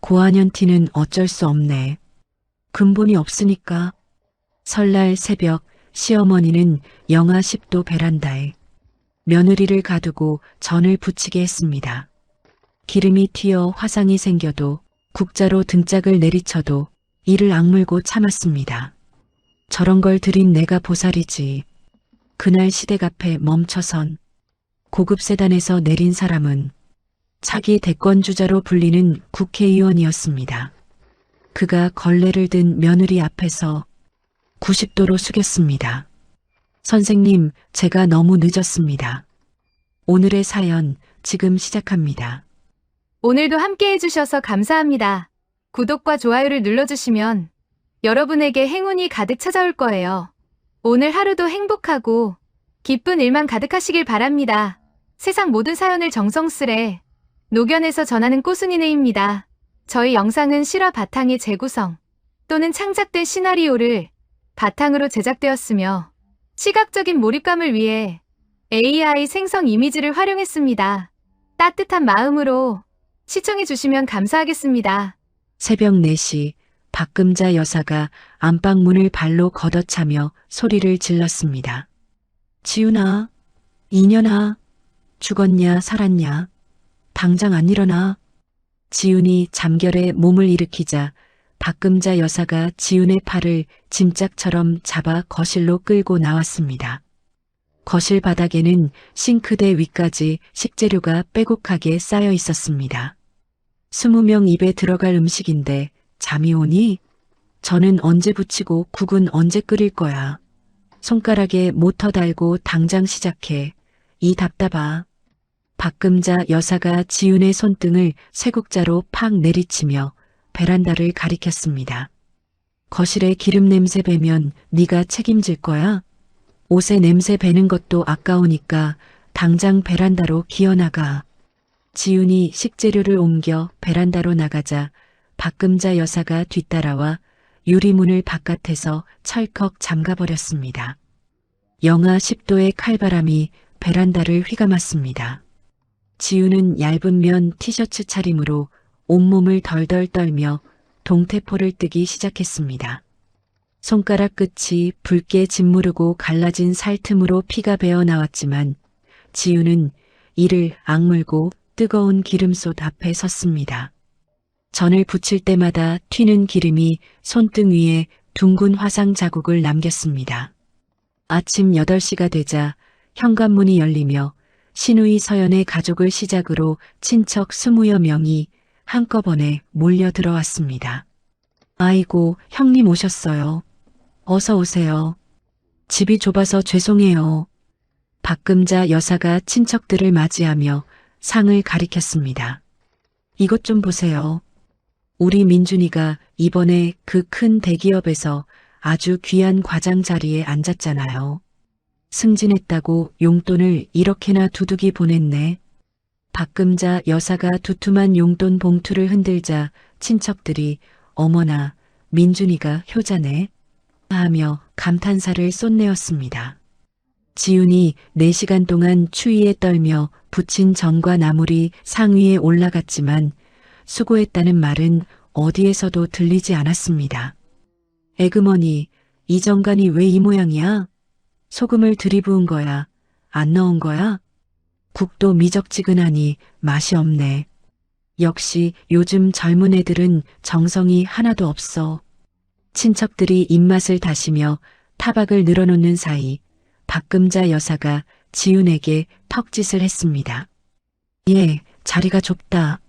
고한연 티는 어쩔 수 없네. 근본이 없으니까. 설날 새벽 시어머니는 영하 10도 베란다에 며느리를 가두고 전을 부치게 했습니다. 기름이 튀어 화상이 생겨도 국자로 등짝을 내리쳐도 이를 악물고 참았습니다. 저런 걸 들인 내가 보살이지. 그날 시댁 앞에 멈춰선 고급 세단에서 내린 사람은 차기 대권주자로 불리는 국회의원이었습니다. 그가 걸레를 든 며느리 앞에서 90도로 숙였습니다. 선생님, 제가 너무 늦었습니다. 오늘의 사연 지금 시작합니다. 오늘도 함께 해주셔서 감사합니다. 구독과 좋아요를 눌러주시면 여러분에게 행운이 가득 찾아올 거예요. 오늘 하루도 행복하고 기쁜 일만 가득하시길 바랍니다. 세상 모든 사연을 정성스레 녹여내서 전하는 꼬순이네입니다. 저희 영상은 실화 바탕의 재구성 또는 창작된 시나리오를 바탕으로 제작되었으며 시각적인 몰입감을 위해 AI 생성 이미지를 활용했습니다. 따뜻한 마음으로 시청해주시면 감사하겠습니다. 새벽 4시 박금자 여사가 안방문을 발로 걷어차며 소리를 질렀습니다. 지훈아, 이년아, 죽었냐 살았냐? 당장 안 일어나. 지훈이 잠결에 몸을 일으키자 박금자 여사가 지훈의 팔을 짐짝처럼 잡아 거실로 끌고 나왔습니다. 거실 바닥에는 싱크대 위까지 식재료가 빼곡하게 쌓여 있었습니다. 20명 입에 들어갈 음식인데 잠이 오니? 저는 언제 부치고 국은 언제 끓일 거야. 손가락에 모터 달고 당장 시작해. 이 답답아. 박금자 여사가 지훈의 손등을 쇠국자로 팍 내리치며 베란다를 가리켰습니다. 거실에 기름 냄새 배면 네가 책임질 거야? 옷에 냄새 배는 것도 아까우니까 당장 베란다로 기어나가. 지훈이 식재료를 옮겨 베란다로 나가자 박금자 여사가 뒤따라와 유리문을 바깥에서 철컥 잠가버렸습니다. 영하 10도의 칼바람이 베란다를 휘감았습니다. 지훈은 얇은 면 티셔츠 차림으로 온몸을 덜덜 떨며 동태포를 뜨기 시작했습니다. 손가락 끝이 붉게 짓무르고 갈라진 살틈으로 피가 배어 나왔지만 지훈은 이를 악물고 뜨거운 기름솥 앞에 섰습니다. 전을 부칠 때마다 튀는 기름이 손등 위에 둥근 화상 자국을 남겼습니다. 아침 8시가 되자 현관문이 열리며 신우이 서연의 가족을 시작으로 친척 20여 명이 한꺼번에 몰려 들어왔습니다. 아이고, 형님 오셨어요. 어서 오세요. 집이 좁아서 죄송해요. 박금자 여사가 친척들을 맞이하며 상을 가리켰습니다. 이것 좀 보세요. 우리 민준이가 이번에 그 큰 대기업에서 아주 귀한 과장 자리에 앉았잖아요. 승진했다고 용돈을 이렇게나 두둑이 보냈네. 박금자 여사가 두툼한 용돈 봉투를 흔들자 친척들이 어머나 민준이가 효자네 하며 감탄사를 쏟내었습니다. 지훈이 4시간 동안 추위에 떨며 부친 전과 나물이 상위에 올라갔지만 수고했다는 말은 어디에서도 들리지 않았습니다. 에그머니, 이 정간이 왜 이 모양이야? 소금을 들이부은 거야? 안 넣은 거야? 국도 미적지근하니 맛이 없네. 역시 요즘 젊은 애들은 정성이 하나도 없어. 친척들이 입맛을 다시며 타박을 늘어놓는 사이 박금자 여사가 지훈에게 턱짓을 했습니다. 예, 자리가 좁다.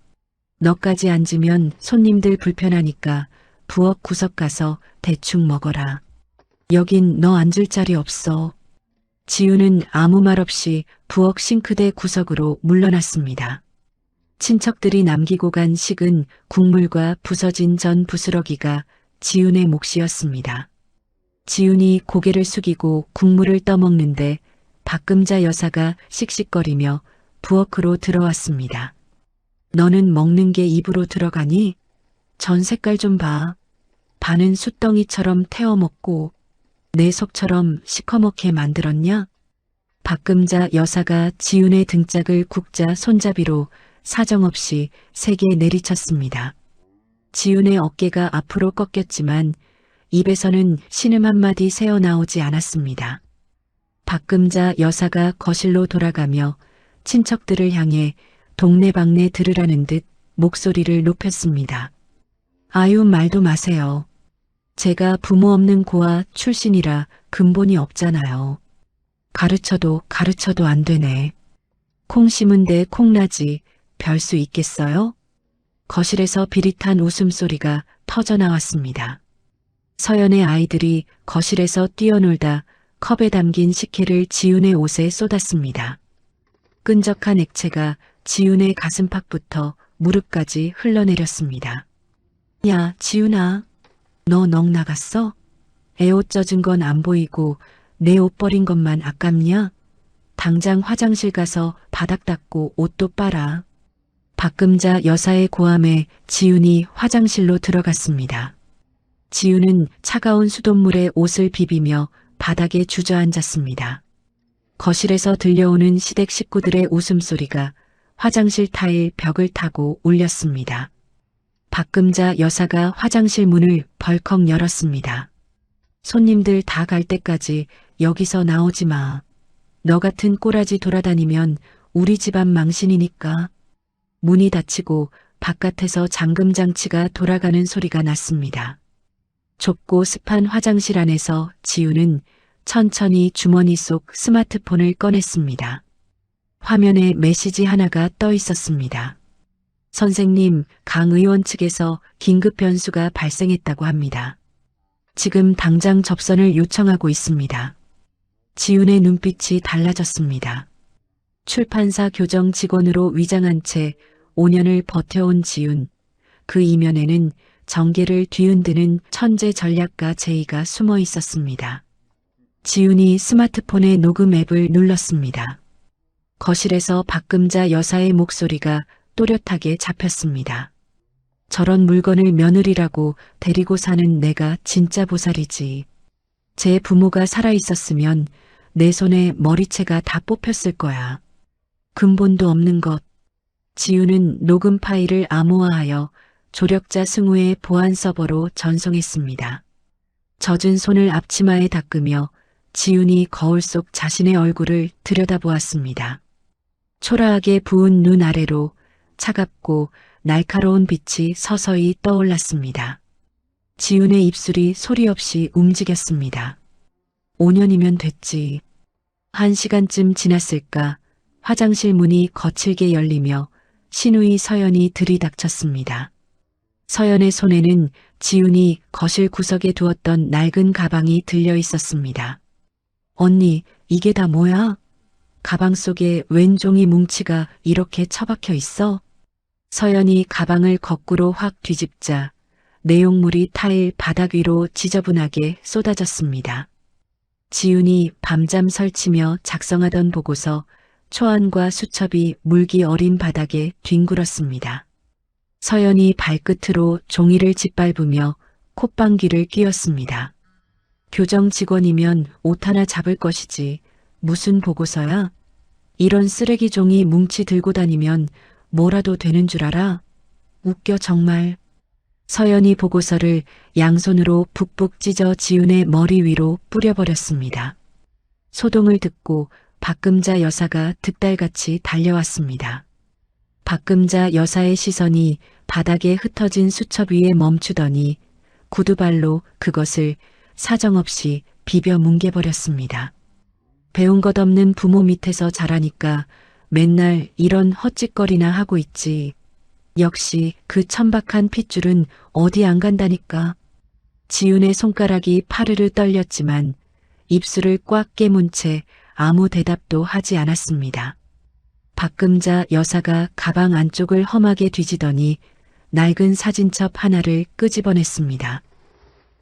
너까지 앉으면 손님들 불편하니까 부엌 구석 가서 대충 먹어라. 여긴 너 앉을 자리 없어. 지훈은 아무 말 없이 부엌 싱크대 구석으로 물러났습니다. 친척들이 남기고 간 식은 국물과 부서진 전 부스러기가 지훈의 몫이었습니다. 지훈이 고개를 숙이고 국물을 떠먹는데 박금자 여사가 씩씩거리며 부엌으로 들어왔습니다. 너는 먹는 게 입으로 들어가니? 전 색깔 좀 봐. 반은 숯덩이처럼 태워 먹고 내 속처럼 시커멓게 만들었냐? 박금자 여사가 지훈의 등짝을 국자 손잡이로 사정없이 세게 내리쳤습니다. 지훈의 어깨가 앞으로 꺾였지만 입에서는 신음 한마디 새어나오지 않았습니다. 박금자 여사가 거실로 돌아가며 친척들을 향해 동네방네 들으라는 듯 목소리를 높였습니다. 아유, 말도 마세요. 제가 부모 없는 고아 출신이라 근본이 없잖아요. 가르쳐도 안 되네. 콩 심은데 콩나지 별 수 있겠어요? 거실에서 비릿한 웃음소리가 터져나왔습니다. 서연의 아이들이 거실에서 뛰어놀다 컵에 담긴 식혜를 지훈의 옷에 쏟았습니다. 끈적한 액체가 지훈의 가슴팍부터 무릎까지 흘러내렸습니다. 야, 지훈아, 너 넋 나갔어? 애 옷 젖은 건 안 보이고 내 옷 버린 것만 아깝냐? 당장 화장실 가서 바닥 닦고 옷도 빨아. 박금자 여사의 고함에 지훈이 화장실로 들어갔습니다. 지훈은 차가운 수돗물에 옷을 비비며 바닥에 주저앉았습니다. 거실에서 들려오는 시댁 식구들의 웃음소리가 화장실 타일 벽을 타고 울렸습니다. 박금자 여사가 화장실 문을 벌컥 열었습니다. 손님들 다 갈 때까지 여기서 나오지 마. 너 같은 꼬라지 돌아다니면 우리 집안 망신이니까. 문이 닫히고 바깥에서 잠금장치가 돌아가는 소리가 났습니다. 좁고 습한 화장실 안에서 지훈은 천천히 주머니 속 스마트폰을 꺼냈습니다. 화면에 메시지 하나가 떠 있었습니다. 선생님, 강 의원 측에서 긴급 변수가 발생했다고 합니다. 지금 당장 접선을 요청하고 있습니다. 지훈의 눈빛이 달라졌습니다. 출판사 교정 직원으로 위장한 채 5년을 버텨온 지훈. 그 이면에는 정계를 뒤흔드는 천재 전략가 제이가 숨어 있었습니다. 지훈이 스마트폰의 녹음 앱을 눌렀습니다. 거실에서 박금자 여사의 목소리가 또렷하게 잡혔습니다. 저런 물건을 며느리라고 데리고 사는 내가 진짜 보살이지. 제 부모가 살아있었으면 내 손에 머리채가 다 뽑혔을 거야. 근본도 없는 것. 지훈은 녹음 파일을 암호화하여 조력자 승우의 보안 서버로 전송했습니다. 젖은 손을 앞치마에 닦으며 지훈이 거울 속 자신의 얼굴을 들여다보았습니다. 초라하게 부은 눈 아래로 차갑고 날카로운 빛이 서서히 떠올랐습니다. 지훈의 입술이 소리 없이 움직였습니다. 5년이면 됐지. 1시간쯤 지났을까 화장실 문이 거칠게 열리며 신우이 서연이 들이닥쳤습니다. 서연의 손에는 지훈이 거실 구석에 두었던 낡은 가방이 들려 있었습니다. 언니, 이게 다 뭐야? 가방 속에 웬 종이 뭉치가 이렇게 처박혀 있어? 서연이 가방을 거꾸로 확 뒤집자 내용물이 타일 바닥 위로 지저분하게 쏟아졌습니다. 지훈이 밤잠 설치며 작성하던 보고서 초안과 수첩이 물기 어린 바닥에 뒹굴었습니다. 서연이 발끝으로 종이를 짓밟으며 콧방귀를 뀌었습니다. 교정 직원이면 옷 하나 잡을 것이지 무슨 보고서야? 이런 쓰레기 종이 뭉치 들고 다니면 뭐라도 되는 줄 알아? 웃겨 정말. 서연이 보고서를 양손으로 북북 찢어 지훈의 머리 위로 뿌려버렸습니다. 소동을 듣고 박금자 여사가 득달같이 달려왔습니다. 박금자 여사의 시선이 바닥에 흩어진 수첩 위에 멈추더니 구두발로 그것을 사정없이 비벼 뭉개버렸습니다. 배운 것 없는 부모 밑에서 자라니까 맨날 이런 헛짓거리나 하고 있지. 역시 그 천박한 핏줄은 어디 안 간다니까. 지훈의 손가락이 파르르 떨렸지만 입술을 꽉 깨문 채 아무 대답도 하지 않았습니다. 박금자 여사가 가방 안쪽을 험하게 뒤지더니 낡은 사진첩 하나를 끄집어냈습니다.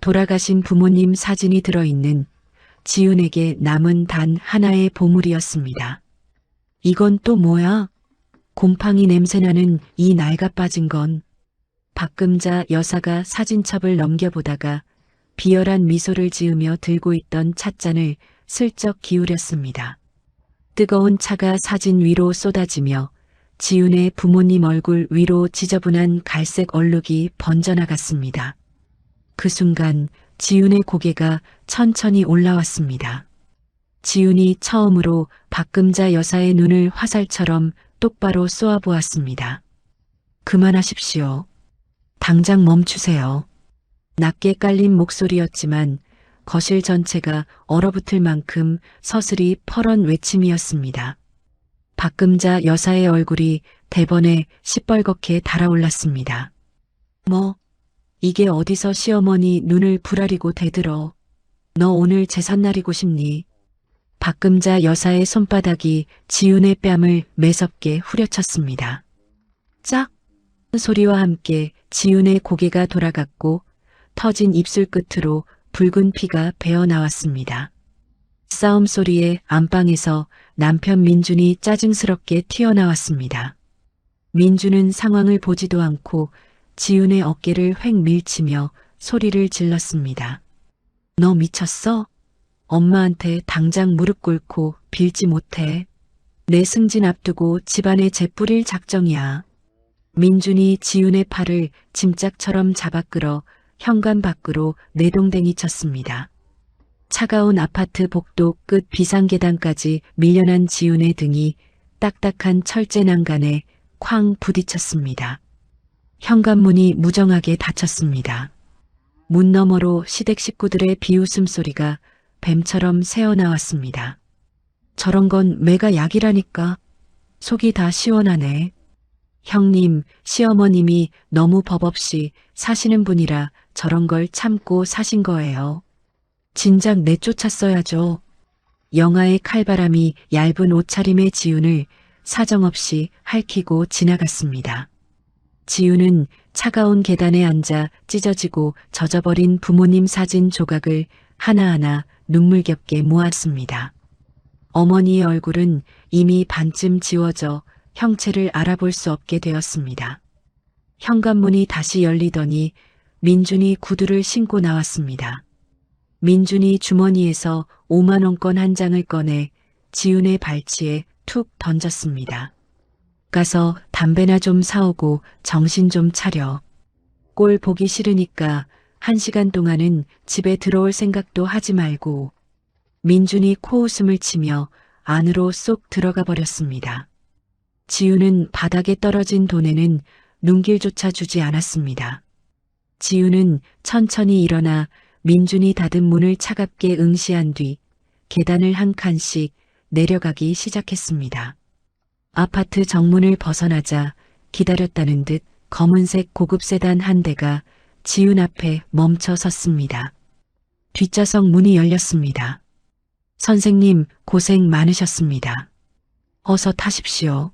돌아가신 부모님 사진이 들어있는 지훈에게 남은 단 하나의 보물이었습니다. 이건 또 뭐야? 곰팡이 냄새나는 이 낡아 빠진 건. 박금자 여사가 사진첩을 넘겨보다가 비열한 미소를 지으며 들고 있던 찻잔을 슬쩍 기울였습니다. 뜨거운 차가 사진 위로 쏟아지며 지윤의 부모님 얼굴 위로 지저분한 갈색 얼룩이 번져나갔습니다. 그 순간 지윤의 고개가 천천히 올라왔습니다. 지윤이 처음으로 박금자 여사의 눈을 화살처럼 똑바로 쏘아보았습니다. 그만하십시오. 당장 멈추세요. 낮게 깔린 목소리였지만 거실 전체가 얼어붙을 만큼 서슬이 펄언 외침이었습니다. 박금자 여사의 얼굴이 대번에 시뻘겋게 달아올랐습니다. 뭐, 이게 어디서 시어머니 눈을 부라리고 대들어. 너 오늘 제삿날이고 싶니? 박금자 여사의 손바닥이 지윤의 뺨을 매섭게 후려쳤습니다. 짝! 소리와 함께 지윤의 고개가 돌아갔고 터진 입술 끝으로 붉은 피가 배어나왔습니다. 싸움 소리에 안방에서 남편 민준이 짜증스럽게 튀어나왔습니다. 민준은 상황을 보지도 않고 지윤의 어깨를 획 밀치며 소리를 질렀습니다. 너 미쳤어? 엄마한테 당장 무릎 꿇고 빌지 못해. 내 승진 앞두고 집안에 재뿌릴 작정이야. 민준이 지윤의 팔을 짐짝처럼 잡아 끌어 현관 밖으로 내동댕이 쳤습니다. 차가운 아파트 복도 끝 비상계단까지 밀려난 지윤의 등이 딱딱한 철제 난간에 쾅 부딪혔습니다. 현관문이 무정하게 닫혔습니다. 문 너머로 시댁 식구들의 비웃음 소리가 뱀처럼 새어나왔습니다. 저런 건 매가 약이라니까. 속이 다 시원하네. 형님, 시어머님이 너무 법 없이 사시는 분이라 저런 걸 참고 사신 거예요. 진작 내쫓았어야죠. 영하의 칼바람이 얇은 옷차림의 지윤을 사정없이 핥히고 지나갔습니다. 지윤은 차가운 계단에 앉아 찢어지고 젖어버린 부모님 사진 조각을 하나하나 눈물겹게 모았습니다. 어머니의 얼굴은 이미 반쯤 지워져 형체를 알아볼 수 없게 되었습니다. 현관문이 다시 열리더니 민준이 구두를 신고 나왔습니다. 민준이 주머니에서 5만 원권 한 장을 꺼내 지윤의 발치에 툭 던졌습니다. 가서 담배나 좀 사오고 정신 좀 차려. 꼴 보기 싫으니까 1시간 동안은 집에 들어올 생각도 하지 말고. 민준이 코웃음을 치며 안으로 쏙 들어가 버렸습니다. 지윤은 바닥에 떨어진 돈에는 눈길조차 주지 않았습니다. 지윤은 천천히 일어나 민준이 닫은 문을 차갑게 응시한 뒤 계단을 한 칸씩 내려가기 시작했습니다. 아파트 정문을 벗어나자 기다렸다는 듯 검은색 고급 세단 한 대가 지윤 앞에 멈춰 섰습니다. 뒷좌석 문이 열렸습니다. 선생님, 고생 많으셨습니다. 어서 타십시오.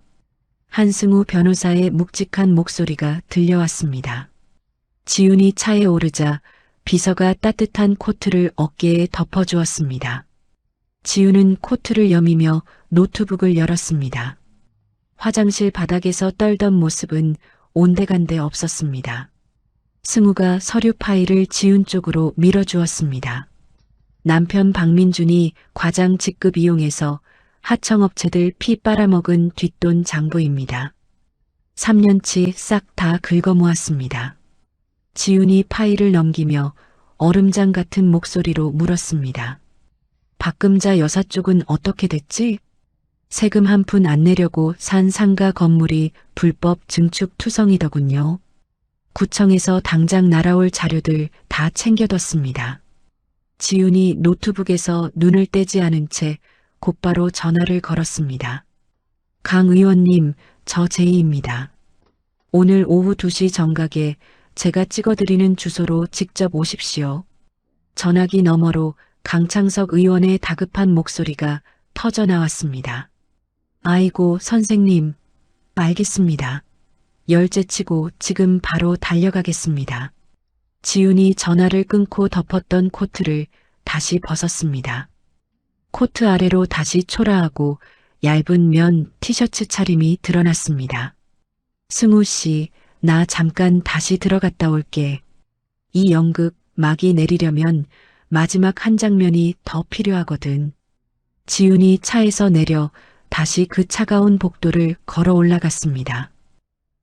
한승우 변호사의 묵직한 목소리가 들려왔습니다. 지윤이 차에 오르자 비서가 따뜻한 코트를 어깨에 덮어주었습니다. 지윤은 코트를 여미며 노트북을 열었습니다. 화장실 바닥에서 떨던 모습은 온데간데 없었습니다. 승우가 서류 파일을 지윤 쪽으로 밀어주었습니다. 남편 박민준이 과장 직급 이용해서 하청업체들 피 빨아먹은 뒷돈 장부입니다. 3년치 싹 다 긁어모았습니다. 지윤이 파일을 넘기며 얼음장 같은 목소리로 물었습니다. 박금자 여사 쪽은 어떻게 됐지? 세금 한 푼 안 내려고 산 상가 건물이 불법 증축 투성이더군요. 구청에서 당장 날아올 자료들 다 챙겨뒀습니다. 지윤이 노트북에서 눈을 떼지 않은 채 곧바로 전화를 걸었습니다. 강 의원님, 저 제이입니다. 오늘 오후 2시 정각에 제가 찍어드리는 주소로 직접 오십시오. 전화기 너머로 강창석 의원의 다급한 목소리가 터져나왔습니다. 아이고, 선생님. 알겠습니다. 열째치고 지금 바로 달려가겠습니다. 지윤이 전화를 끊고 덮었던 코트를 다시 벗었습니다. 코트 아래로 다시 초라하고 얇은 면 티셔츠 차림이 드러났습니다. 승우 씨, 나 잠깐 다시 들어갔다 올게. 이 연극 막이 내리려면 마지막 한 장면이 더 필요하거든. 지윤이 차에서 내려 다시 그 차가운 복도를 걸어 올라갔습니다.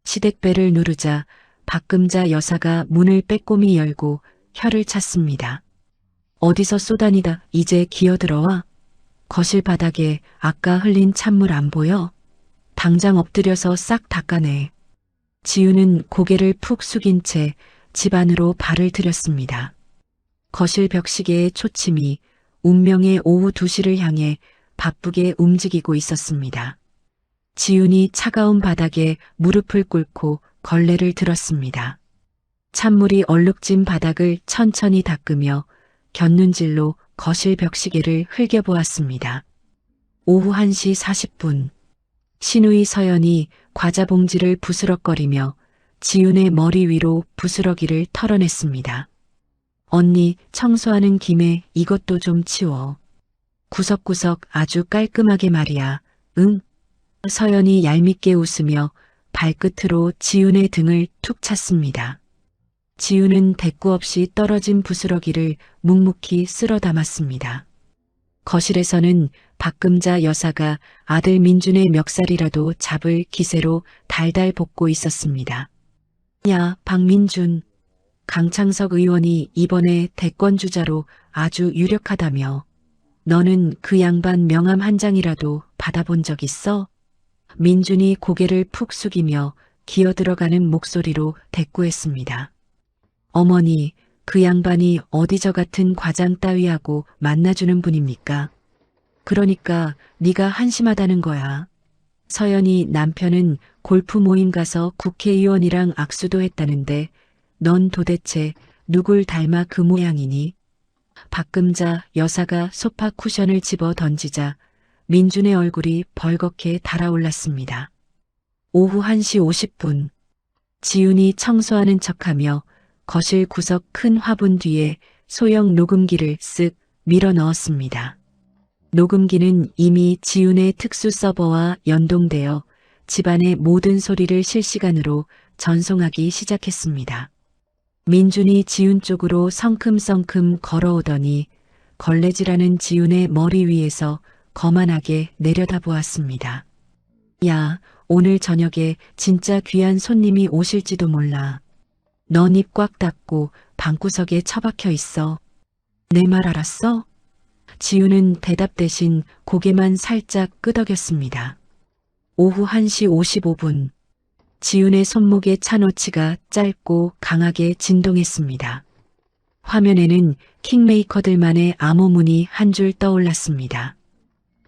시댁배를 누르자 박금자 여사가 문을 빼꼼히 열고 혀를 찼습니다. 어디서 쏘다니다 이제 기어들어와? 거실 바닥에 아까 흘린 찬물 안 보여? 당장 엎드려서 싹 닦아내. 지우는 고개를 푹 숙인 채 집 안으로 발을 들였습니다. 거실 벽시계의 초침이 운명의 오후 2시를 향해 바쁘게 움직이고 있었습니다. 지훈이 차가운 바닥에 무릎을 꿇고 걸레를 들었습니다. 찬물이 얼룩진 바닥을 천천히 닦으며 곁눈질로 거실 벽시계를 흘겨보았습니다. 오후 1시 40분. 신우이 서연이 과자 봉지를 부스럭거리며 지훈의 머리 위로 부스러기를 털어냈습니다. 언니, 청소하는 김에 이것도 좀 치워. 구석구석 아주 깔끔하게 말이야. 응? 서연이 얄밉게 웃으며 발끝으로 지훈의 등을 툭 찼습니다. 지훈은 대꾸 없이 떨어진 부스러기를 묵묵히 쓸어 담았습니다. 거실에서는 박금자 여사가 아들 민준의 멱살이라도 잡을 기세로 달달 볶고 있었습니다. 야, 박민준. 강창석 의원이 이번에 대권주자로 아주 유력하다며. 너는 그 양반 명함 한 장이라도 받아본 적 있어? 민준이 고개를 푹 숙이며 기어들어가는 목소리로 대꾸했습니다. 어머니, 그 양반이 어디 저 같은 과장 따위하고 만나주는 분입니까? 그러니까 네가 한심하다는 거야. 서연이 남편은 골프 모임 가서 국회의원이랑 악수도 했다는데 넌 도대체 누굴 닮아 그 모양이니? 박금자 여사가 소파 쿠션을 집어 던지자 민준의 얼굴이 벌겋게 달아올랐습니다. 오후 1시 50분. 지훈이 청소하는 척하며 거실 구석 큰 화분 뒤에 소형 녹음기를 쓱 밀어 넣었습니다. 녹음기는 이미 지훈의 특수 서버와 연동되어 집안의 모든 소리를 실시간으로 전송하기 시작했습니다. 민준이 지훈 쪽으로 성큼성큼 걸어오더니 걸레질하는 지훈의 머리 위에서 거만하게 내려다보았습니다. 야, 오늘 저녁에 진짜 귀한 손님이 오실지도 몰라. 넌 입 꽉 닫고 방구석에 처박혀 있어. 내 말 알았어? 지훈은 대답 대신 고개만 살짝 끄덕였습니다. 오후 1시 55분. 지훈의 손목의 찬호치가 짧고 강하게 진동했습니다. 화면에는 킹메이커들만의 암호문이 한 줄 떠올랐습니다.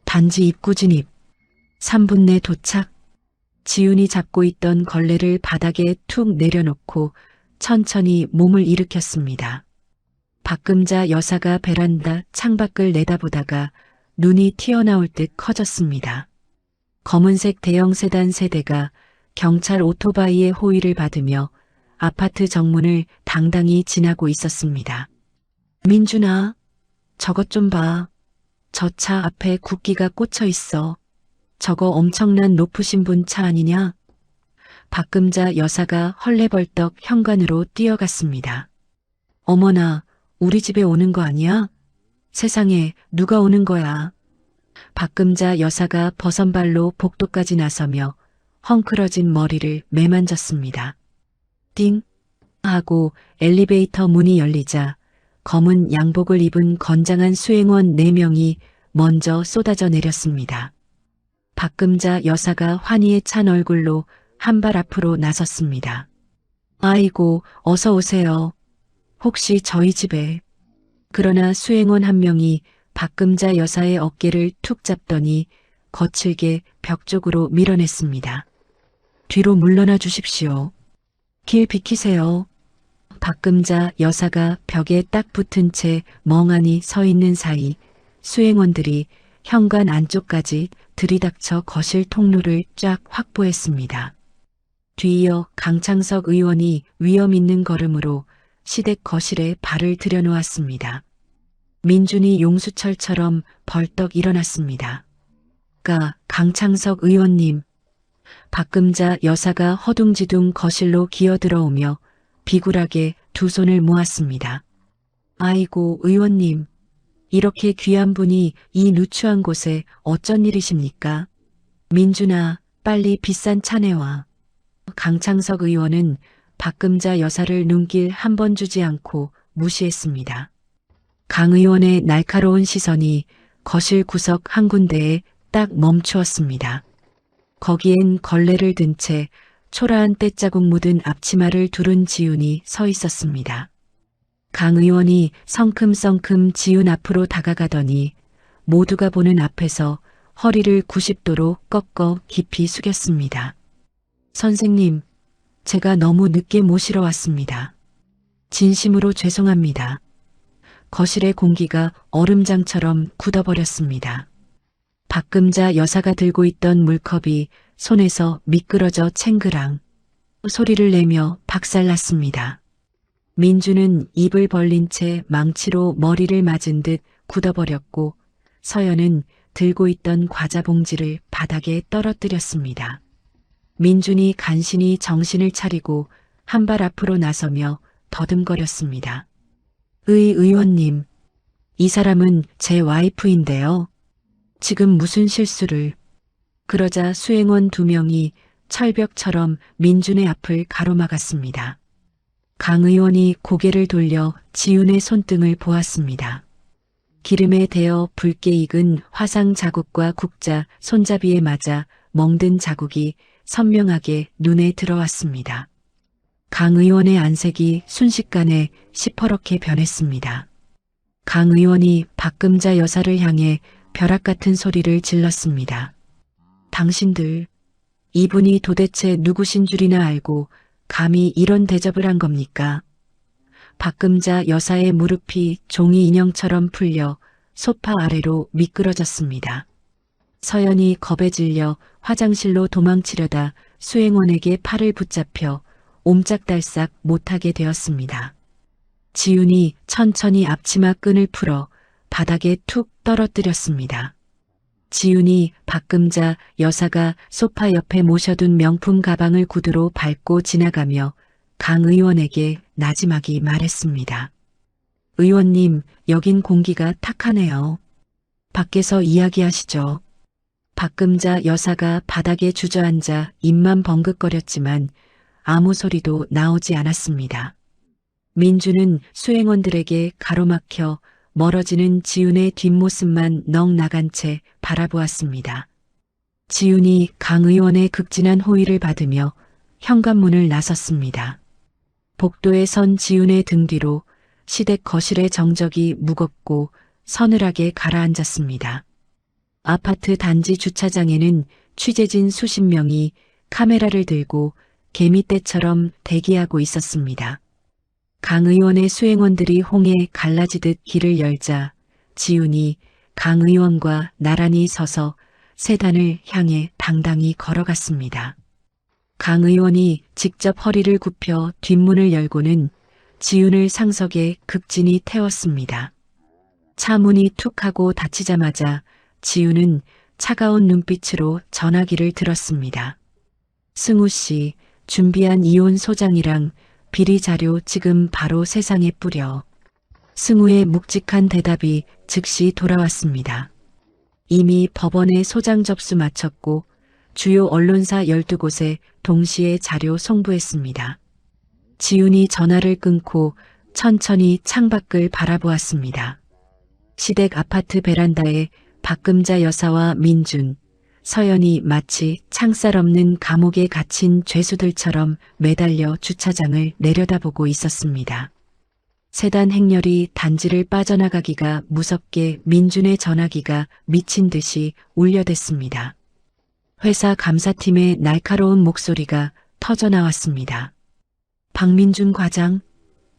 단지 입구 진입. 3분 내 도착. 지훈이 잡고 있던 걸레를 바닥에 툭 내려놓고 천천히 몸을 일으켰습니다. 박금자 여사가 베란다 창밖을 내다보다가 눈이 튀어나올 듯 커졌습니다. 검은색 대형 세단 세대가 경찰 오토바이의 호위를 받으며 아파트 정문을 당당히 지나고 있었습니다. 민준아, 저것 좀 봐. 저 차 앞에 국기가 꽂혀 있어. 저거 엄청난 높으신 분 차 아니냐? 박금자 여사가 헐레벌떡 현관으로 뛰어갔습니다. 어머나, 우리 집에 오는 거 아니야? 세상에 누가 오는 거야? 박금자 여사가 버선발로 복도까지 나서며 헝클어진 머리를 매만졌습니다. 띵 하고 엘리베이터 문이 열리자 검은 양복을 입은 건장한 수행원 4명이 먼저 쏟아져 내렸습니다. 박금자 여사가 환희에 찬 얼굴로 한 발 앞으로 나섰습니다. 아이고, 어서 오세요. 혹시 저희 집에. 그러나 수행원 한 명이 박금자 여사의 어깨를 툭 잡더니 거칠게 벽 쪽으로 밀어냈습니다. 뒤로 물러나 주십시오. 길 비키세요. 박금자 여사가 벽에 딱 붙은 채 멍하니 서 있는 사이 수행원들이 현관 안쪽까지 들이닥쳐 거실 통로를 쫙 확보했습니다. 뒤이어 강창석 의원이 위험 있는 걸음으로 시댁 거실에 발을 들여놓았습니다. 민준이 용수철처럼 벌떡 일어났습니다. 강창석 의원님. 박금자 여사가 허둥지둥 거실로 기어들어오며 비굴하게 두 손을 모았습니다. 아이고, 의원님. 이렇게 귀한 분이 이 누추한 곳에 어쩐 일이십니까? 민준아, 빨리 비싼 차 내와. 강창석 의원은 박금자 여사를 눈길 한 번 주지 않고 무시했습니다. 강 의원의 날카로운 시선이 거실 구석 한 군데에 딱 멈추었습니다. 거기엔 걸레를 든 채 초라한 때자국 묻은 앞치마를 두른 지훈이 서 있었습니다. 강 의원이 성큼성큼 지훈 앞으로 다가가더니 모두가 보는 앞에서 허리를 90도로 꺾어 깊이 숙였습니다. 선생님, 제가 너무 늦게 모시러 왔습니다. 진심으로 죄송합니다. 거실의 공기가 얼음장처럼 굳어버렸습니다. 박금자 여사가 들고 있던 물컵이 손에서 미끄러져 챙그랑 소리를 내며 박살났습니다. 민주는 입을 벌린 채 망치로 머리를 맞은 듯 굳어버렸고 서연은 들고 있던 과자 봉지를 바닥에 떨어뜨렸습니다. 민준이 간신히 정신을 차리고 한 발 앞으로 나서며 더듬거렸습니다. 의원님, 이 사람은 제 와이프인데요. 지금 무슨 실수를. 그러자 수행원 2명이 철벽처럼 민준의 앞을 가로막았습니다. 강 의원이 고개를 돌려 지훈의 손등을 보았습니다. 기름에 데어 붉게 익은 화상 자국과 국자, 손잡이에 맞아 멍든 자국이 선명하게 눈에 들어왔습니다. 강 의원의 안색이 순식간에 시퍼렇게 변했습니다. 강 의원이 박금자 여사를 향해 벼락 같은 소리를 질렀습니다. 당신들, 이분이 도대체 누구신 줄이나 알고 감히 이런 대접을 한 겁니까? 박금자 여사의 무릎이 종이 인형처럼 풀려 소파 아래로 미끄러졌습니다. 서연이 겁에 질려 화장실로 도망치려다 수행원에게 팔을 붙잡혀 옴짝달싹 못하게 되었습니다. 지훈이 천천히 앞치마 끈을 풀어 바닥에 툭 떨어뜨렸습니다. 지훈이 박금자 여사가 소파 옆에 모셔둔 명품 가방을 구두로 밟고 지나가며 강 의원에게 나지막이 말했습니다. 의원님, 여긴 공기가 탁하네요. 밖에서 이야기하시죠. 박금자 여사가 바닥에 주저앉아 입만 벙긋거렸지만 아무 소리도 나오지 않았습니다. 민주는 수행원들에게 가로막혀 멀어지는 지훈의 뒷모습만 넋 나간 채 바라보았습니다. 지훈이 강 의원의 극진한 호의를 받으며 현관문을 나섰습니다. 복도에 선 지훈의 등 뒤로 시댁 거실의 정적이 무겁고 서늘하게 가라앉았습니다. 아파트 단지 주차장에는 취재진 수십 명이 카메라를 들고 개미떼처럼 대기하고 있었습니다. 강 의원의 수행원들이 홍해 갈라지듯 길을 열자 지훈이 강 의원과 나란히 서서 세단을 향해 당당히 걸어갔습니다. 강 의원이 직접 허리를 굽혀 뒷문을 열고는 지훈을 상석에 극진히 태웠습니다. 차 문이 툭 하고 닫히자마자 지훈은 차가운 눈빛으로 전화기를 들었습니다. 승우 씨, 준비한 이혼 소장이랑 비리 자료 지금 바로 세상에 뿌려. 승우의 묵직한 대답이 즉시 돌아왔습니다. 이미 법원에 소장 접수 마쳤고 주요 언론사 12곳에 동시에 자료 송부했습니다. 지훈이 전화를 끊고 천천히 창밖을 바라보았습니다. 시댁 아파트 베란다에 박금자 여사와 민준, 서연이 마치 창살 없는 감옥에 갇힌 죄수들처럼 매달려 주차장을 내려다보고 있었습니다. 세단 행렬이 단지를 빠져나가기가 무섭게 민준의 전화기가 미친 듯이 울려댔습니다. 회사 감사팀의 날카로운 목소리가 터져나왔습니다. 박민준 과장,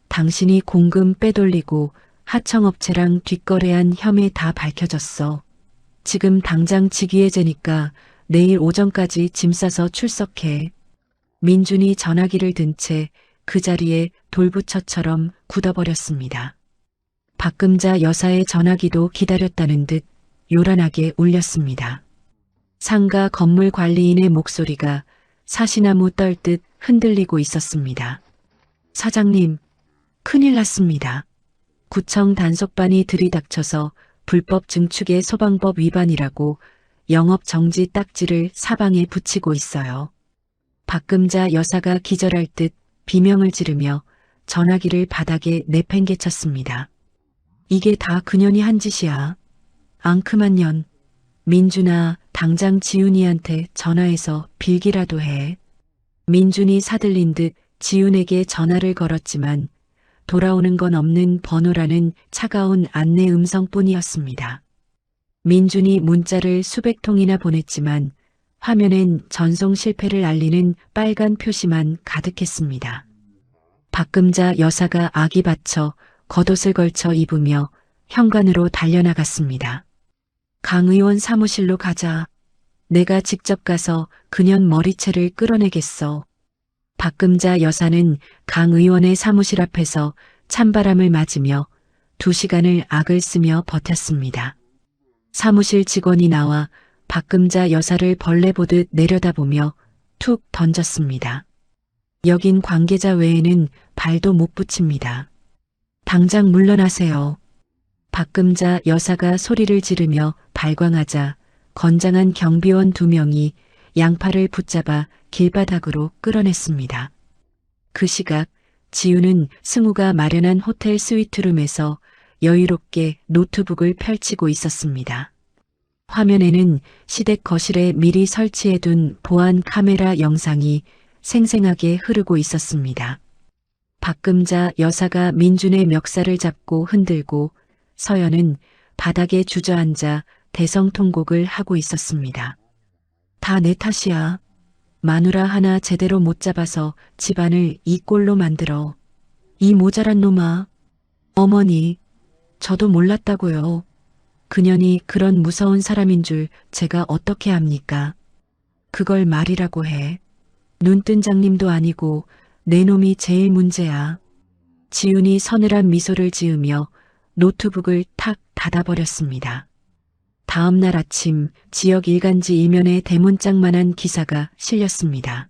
당신이 공금 빼돌리고 하청업체랑 뒷거래한 혐의 다 밝혀졌어. 지금 당장 직위해제니까 내일 오전까지 짐 싸서 출석해. 민준이 전화기를 든 채 그 자리에 돌부처처럼 굳어버렸습니다. 박금자 여사의 전화기도 기다렸다는 듯 요란하게 울렸습니다. 상가 건물 관리인의 목소리가 사시나무 떨듯 흔들리고 있었습니다. 사장님, 큰일 났습니다. 구청 단속반이 들이닥쳐서 불법 증축의 소방법 위반이라고 영업 정지 딱지를 사방에 붙이고 있어요. 박금자 여사가 기절할 듯 비명을 지르며 전화기를 바닥에 내팽개쳤습니다. 이게 다 그년이 한 짓이야. 앙큼한 년. 민준아, 당장 지훈이한테 전화해서 빌기라도 해. 민준이 사들린 듯 지훈에게 전화를 걸었지만 돌아오는 건 없는 번호라는 차가운 안내 음성뿐이었습니다. 민준이 문자를 수백 통이나 보냈지만 화면엔 전송 실패를 알리는 빨간 표시만 가득했습니다. 박금자 여사가 악이 받쳐 겉옷을 걸쳐 입으며 현관으로 달려나갔습니다. 강 의원 사무실로 가자. 내가 직접 가서 그년 머리채를 끌어내겠어. 박금자 여사는 강 의원의 사무실 앞에서 찬바람을 맞으며 2시간을 악을 쓰며 버텼습니다. 사무실 직원이 나와 박금자 여사를 벌레 보듯 내려다보며 툭 던졌습니다. 여긴 관계자 외에는 발도 못 붙입니다. 당장 물러나세요. 박금자 여사가 소리를 지르며 발광하자 건장한 경비원 2명이 양팔을 붙잡아 길바닥으로 끌어냈습니다. 그 시각 지우는 승우가 마련한 호텔 스위트룸에서 여유롭게 노트북을 펼치고 있었습니다. 화면에는 시댁 거실에 미리 설치해둔 보안 카메라 영상이 생생하게 흐르고 있었습니다. 박금자 여사가 민준의 멱살을 잡고 흔들고 서연은 바닥에 주저앉아 대성통곡을 하고 있었습니다. 다 내 탓이야. 마누라 하나 제대로 못 잡아서 집안을 이 꼴로 만들어. 이 모자란 놈아. 어머니, 저도 몰랐다고요. 그년이 그런 무서운 사람인 줄 제가 어떻게 압니까? 그걸 말이라고 해. 눈뜬 장님도 아니고 내 놈이 제일 문제야. 지훈이 서늘한 미소를 지으며 노트북을 탁 닫아버렸습니다. 다음 날 아침 지역 일간지 이면에 대문짝만한 기사가 실렸습니다.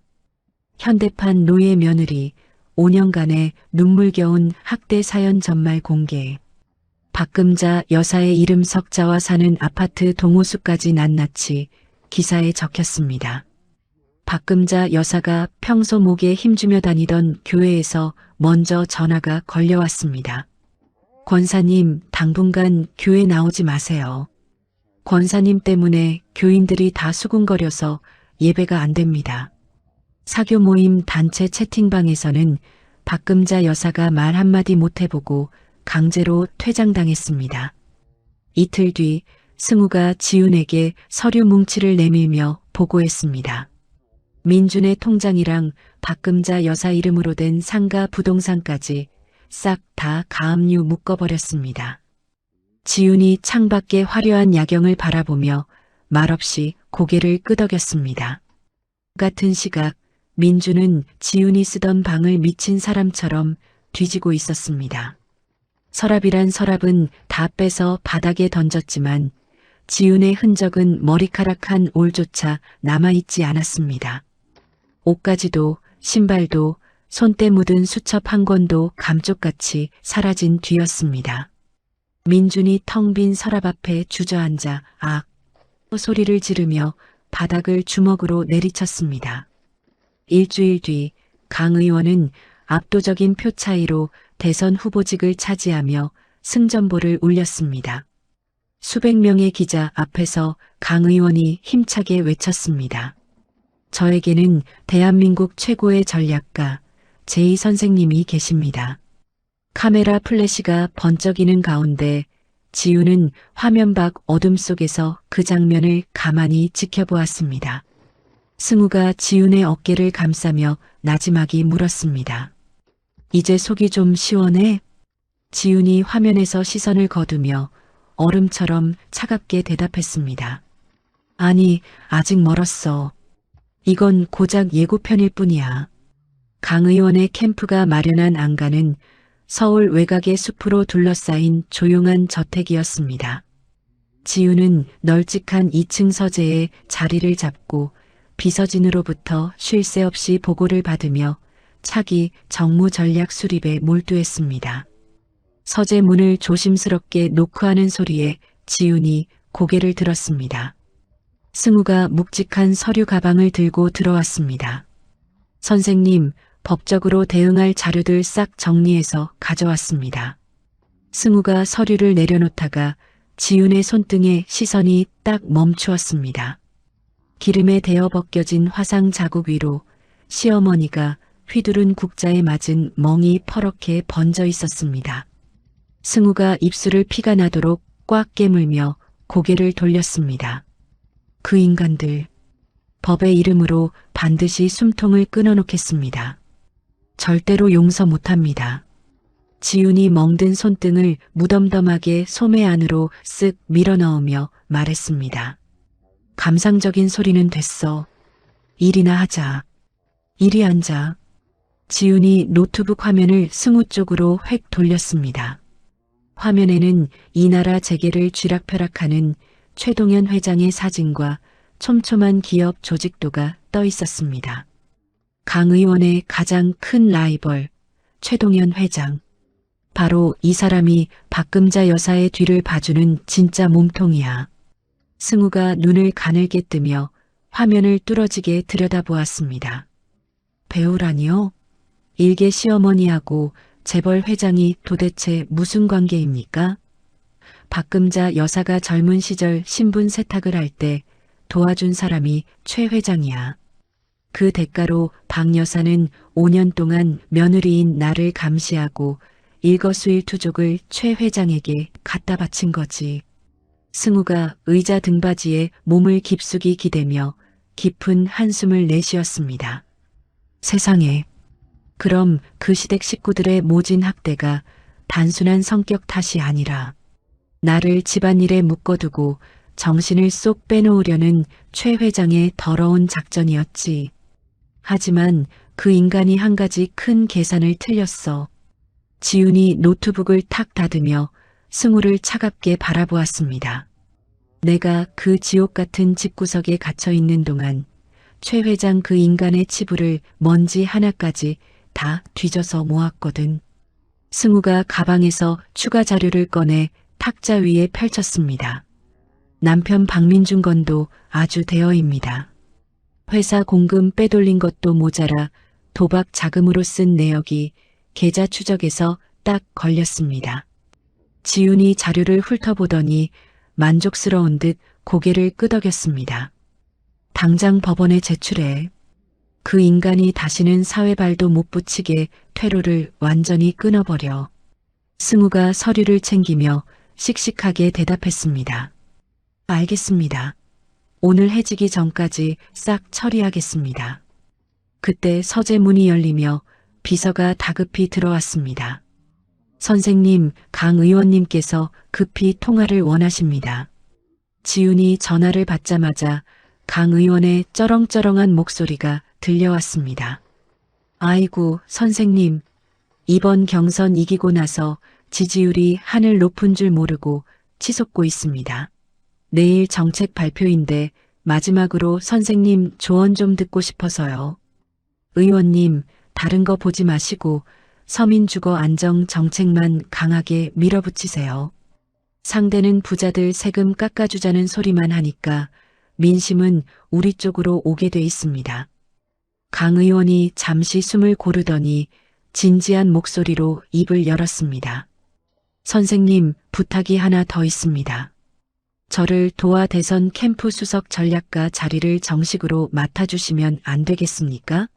현대판 노예 며느리 5년간의 눈물겨운 학대 사연 전말 공개. 박금자 여사의 이름 석자와 사는 아파트 동호수까지 낱낱이 기사에 적혔습니다. 박금자 여사가 평소 목에 힘주며 다니던 교회에서 먼저 전화가 걸려왔습니다. 권사님, 당분간 교회 나오지 마세요. 권사님 때문에 교인들이 다 수군거려서 예배가 안 됩니다. 사교 모임 단체 채팅방에서는 박금자 여사가 말 한마디 못 해보고 강제로 퇴장당했습니다. 이틀 뒤 승우가 지훈에게 서류 뭉치를 내밀며 보고했습니다. 민준의 통장이랑 박금자 여사 이름으로 된 상가 부동산까지 싹 다 가압류 묶어버렸습니다. 지훈이 창밖의 화려한 야경을 바라보며 말없이 고개를 끄덕였습니다. 같은 시각 민준은 지훈이 쓰던 방을 미친 사람처럼 뒤지고 있었습니다. 서랍이란 서랍은 다 빼서 바닥에 던졌지만 지훈의 흔적은 머리카락 한 올조차 남아있지 않았습니다. 옷가지도 신발도 손때 묻은 수첩 한 권도 감쪽같이 사라진 뒤였습니다. 민준이 텅 빈 서랍 앞에 주저앉아 악 소리를 지르며 바닥을 주먹으로 내리쳤습니다. 일주일 뒤 강 의원은 압도적인 표 차이로 대선 후보직을 차지하며 승전보를 울렸습니다. 수백 명의 기자 앞에서 강 의원이 힘차게 외쳤습니다. 저에게는 대한민국 최고의 전략가 제이 선생님이 계십니다. 카메라 플래시가 번쩍이는 가운데 지훈은 화면 밖 어둠 속에서 그 장면을 가만히 지켜보았습니다. 승우가 지훈의 어깨를 감싸며 나지막이 물었습니다. 이제 속이 좀 시원해? 지훈이 화면에서 시선을 거두며 얼음처럼 차갑게 대답했습니다. 아니, 아직 멀었어. 이건 고작 예고편일 뿐이야. 강 의원의 캠프가 마련한 안가는 서울 외곽의 숲으로 둘러싸인 조용한 저택이었습니다. 지훈은 널찍한 2층 서재에 자리를 잡고 비서진으로부터 쉴 새 없이 보고를 받으며 차기 정무 전략 수립에 몰두했습니다. 서재 문을 조심스럽게 노크하는 소리에 지훈이 고개를 들었습니다. 승우가 묵직한 서류 가방을 들고 들어왔습니다. 선생님, 법적으로 대응할 자료들 싹 정리해서 가져왔습니다. 승우가 서류를 내려놓다가 지훈의 손등에 시선이 딱 멈추었습니다. 기름에 데어 벗겨진 화상 자국 위로 시어머니가 휘두른 국자에 맞은 멍이 퍼렇게 번져 있었습니다. 승우가 입술을 피가 나도록 꽉 깨물며 고개를 돌렸습니다. 그 인간들, 법의 이름으로 반드시 숨통을 끊어놓겠습니다. 절대로 용서 못합니다. 지훈이 멍든 손등을 무덤덤하게 소매 안으로 쓱 밀어넣으며 말했습니다. 감상적인 소리는 됐어. 일이나 하자. 이리 앉아. 지훈이 노트북 화면을 승우 쪽으로 획 돌렸습니다. 화면에는 이 나라 재계를 쥐락펴락하는 최동현 회장의 사진과 촘촘한 기업 조직도가 떠 있었습니다. 강 의원의 가장 큰 라이벌, 최동현 회장. 바로 이 사람이 박금자 여사의 뒤를 봐주는 진짜 몸통이야. 승우가 눈을 가늘게 뜨며 화면을 뚫어지게 들여다보았습니다. 배우라니요? 일개 시어머니하고 재벌 회장이 도대체 무슨 관계입니까? 박금자 여사가 젊은 시절 신분 세탁을 할 때 도와준 사람이 최 회장이야. 그 대가로 박 여사는 5년 동안 며느리인 나를 감시하고 일거수일투족을 최 회장에게 갖다 바친 거지. 승우가 의자 등받이에 몸을 깊숙이 기대며 깊은 한숨을 내쉬었습니다. 세상에. 그럼 그 시댁 식구들의 모진 학대가 단순한 성격 탓이 아니라 나를 집안일에 묶어두고 정신을 쏙 빼놓으려는 최 회장의 더러운 작전이었지. 하지만 그 인간이 한 가지 큰 계산을 틀렸어. 지훈이 노트북을 탁 닫으며 승우를 차갑게 바라보았습니다. 내가 그 지옥 같은 집구석에 갇혀 있는 동안 최 회장 그 인간의 치부를 먼지 하나까지 다 뒤져서 모았거든. 승우가 가방에서 추가 자료를 꺼내 탁자 위에 펼쳤습니다. 남편 박민준 건도 아주 대여입니다. 회사 공금 빼돌린 것도 모자라 도박 자금으로 쓴 내역이 계좌 추적에서 딱 걸렸습니다. 지훈이 자료를 훑어보더니 만족스러운 듯 고개를 끄덕였습니다. 당장 법원에 제출해. 그 인간이 다시는 사회발도 못 붙이게 퇴로를 완전히 끊어버려. 승우가 서류를 챙기며 씩씩하게 대답했습니다. 알겠습니다. 오늘 해지기 전까지 싹 처리하겠습니다. 그때 서재 문이 열리며 비서가 다급히 들어왔습니다. 선생님, 강 의원님께서 급히 통화를 원하십니다. 지훈이 전화를 받자마자 강 의원의 쩌렁쩌렁한 목소리가 들려왔습니다. 아이고, 선생님. 이번 경선 이기고 나서 지지율이 하늘 높은 줄 모르고 치솟고 있습니다. 내일 정책 발표인데 마지막으로 선생님 조언 좀 듣고 싶어서요. 의원님, 다른 거 보지 마시고 서민 주거 안정 정책만 강하게 밀어붙이세요. 상대는 부자들 세금 깎아주자는 소리만 하니까 민심은 우리 쪽으로 오게 돼 있습니다. 강 의원이 잠시 숨을 고르더니 진지한 목소리로 입을 열었습니다. 선생님, 부탁이 하나 더 있습니다. 저를 도하 대선 캠프 수석 전략가 자리를 정식으로 맡아주시면 안 되겠습니까?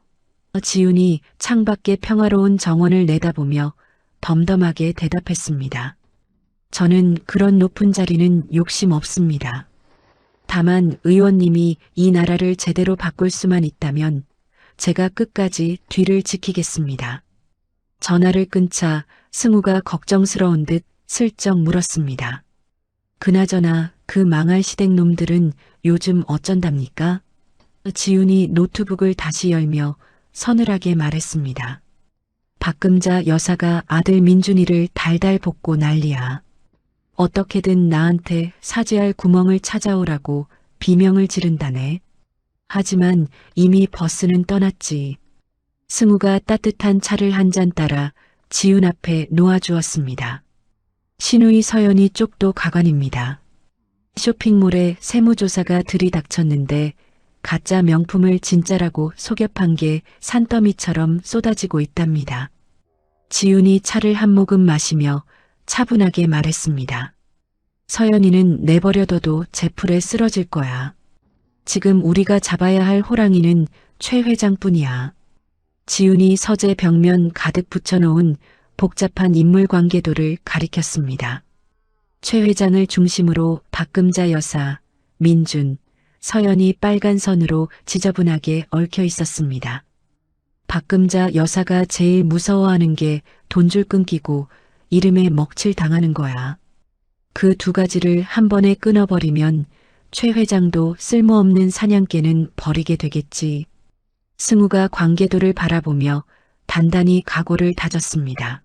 지훈이 창밖의 평화로운 정원을 내다보며 덤덤하게 대답했습니다. 저는 그런 높은 자리는 욕심 없습니다. 다만 의원님이 이 나라를 제대로 바꿀 수만 있다면 제가 끝까지 뒤를 지키겠습니다. 전화를 끊자 승우가 걱정스러운 듯 슬쩍 물었습니다. 그나저나 그 망할 시댁 놈들은 요즘 어쩐답니까? 지훈이 노트북을 다시 열며 서늘하게 말했습니다. 박금자 여사가 아들 민준이를 달달 볶고 난리야. 어떻게든 나한테 사죄할 구멍을 찾아오라고 비명을 지른다네. 하지만 이미 버스는 떠났지. 승우가 따뜻한 차를 한 잔 따라 지훈 앞에 놓아주었습니다. 신우이 서연이 쪽도 가관입니다. 쇼핑몰에 세무조사가 들이닥쳤는데 가짜 명품을 진짜라고 속여판 게 산더미처럼 쏟아지고 있답니다. 지훈이 차를 한 모금 마시며 차분하게 말했습니다. 서연이는 내버려둬도 제풀에 쓰러질 거야. 지금 우리가 잡아야 할 호랑이는 최 회장뿐이야. 지훈이 서재 벽면 가득 붙여놓은 복잡한 인물관계도를 가리켰습니다. 최 회장을 중심으로 박금자 여사, 민준, 서연이 빨간 선으로 지저분하게 얽혀 있었습니다. 박금자 여사가 제일 무서워하는 게 돈줄 끊기고 이름에 먹칠 당하는 거야. 그 두 가지를 한 번에 끊어버리면 최 회장도 쓸모없는 사냥개는 버리게 되겠지. 승우가 관계도를 바라보며 단단히 각오를 다졌습니다.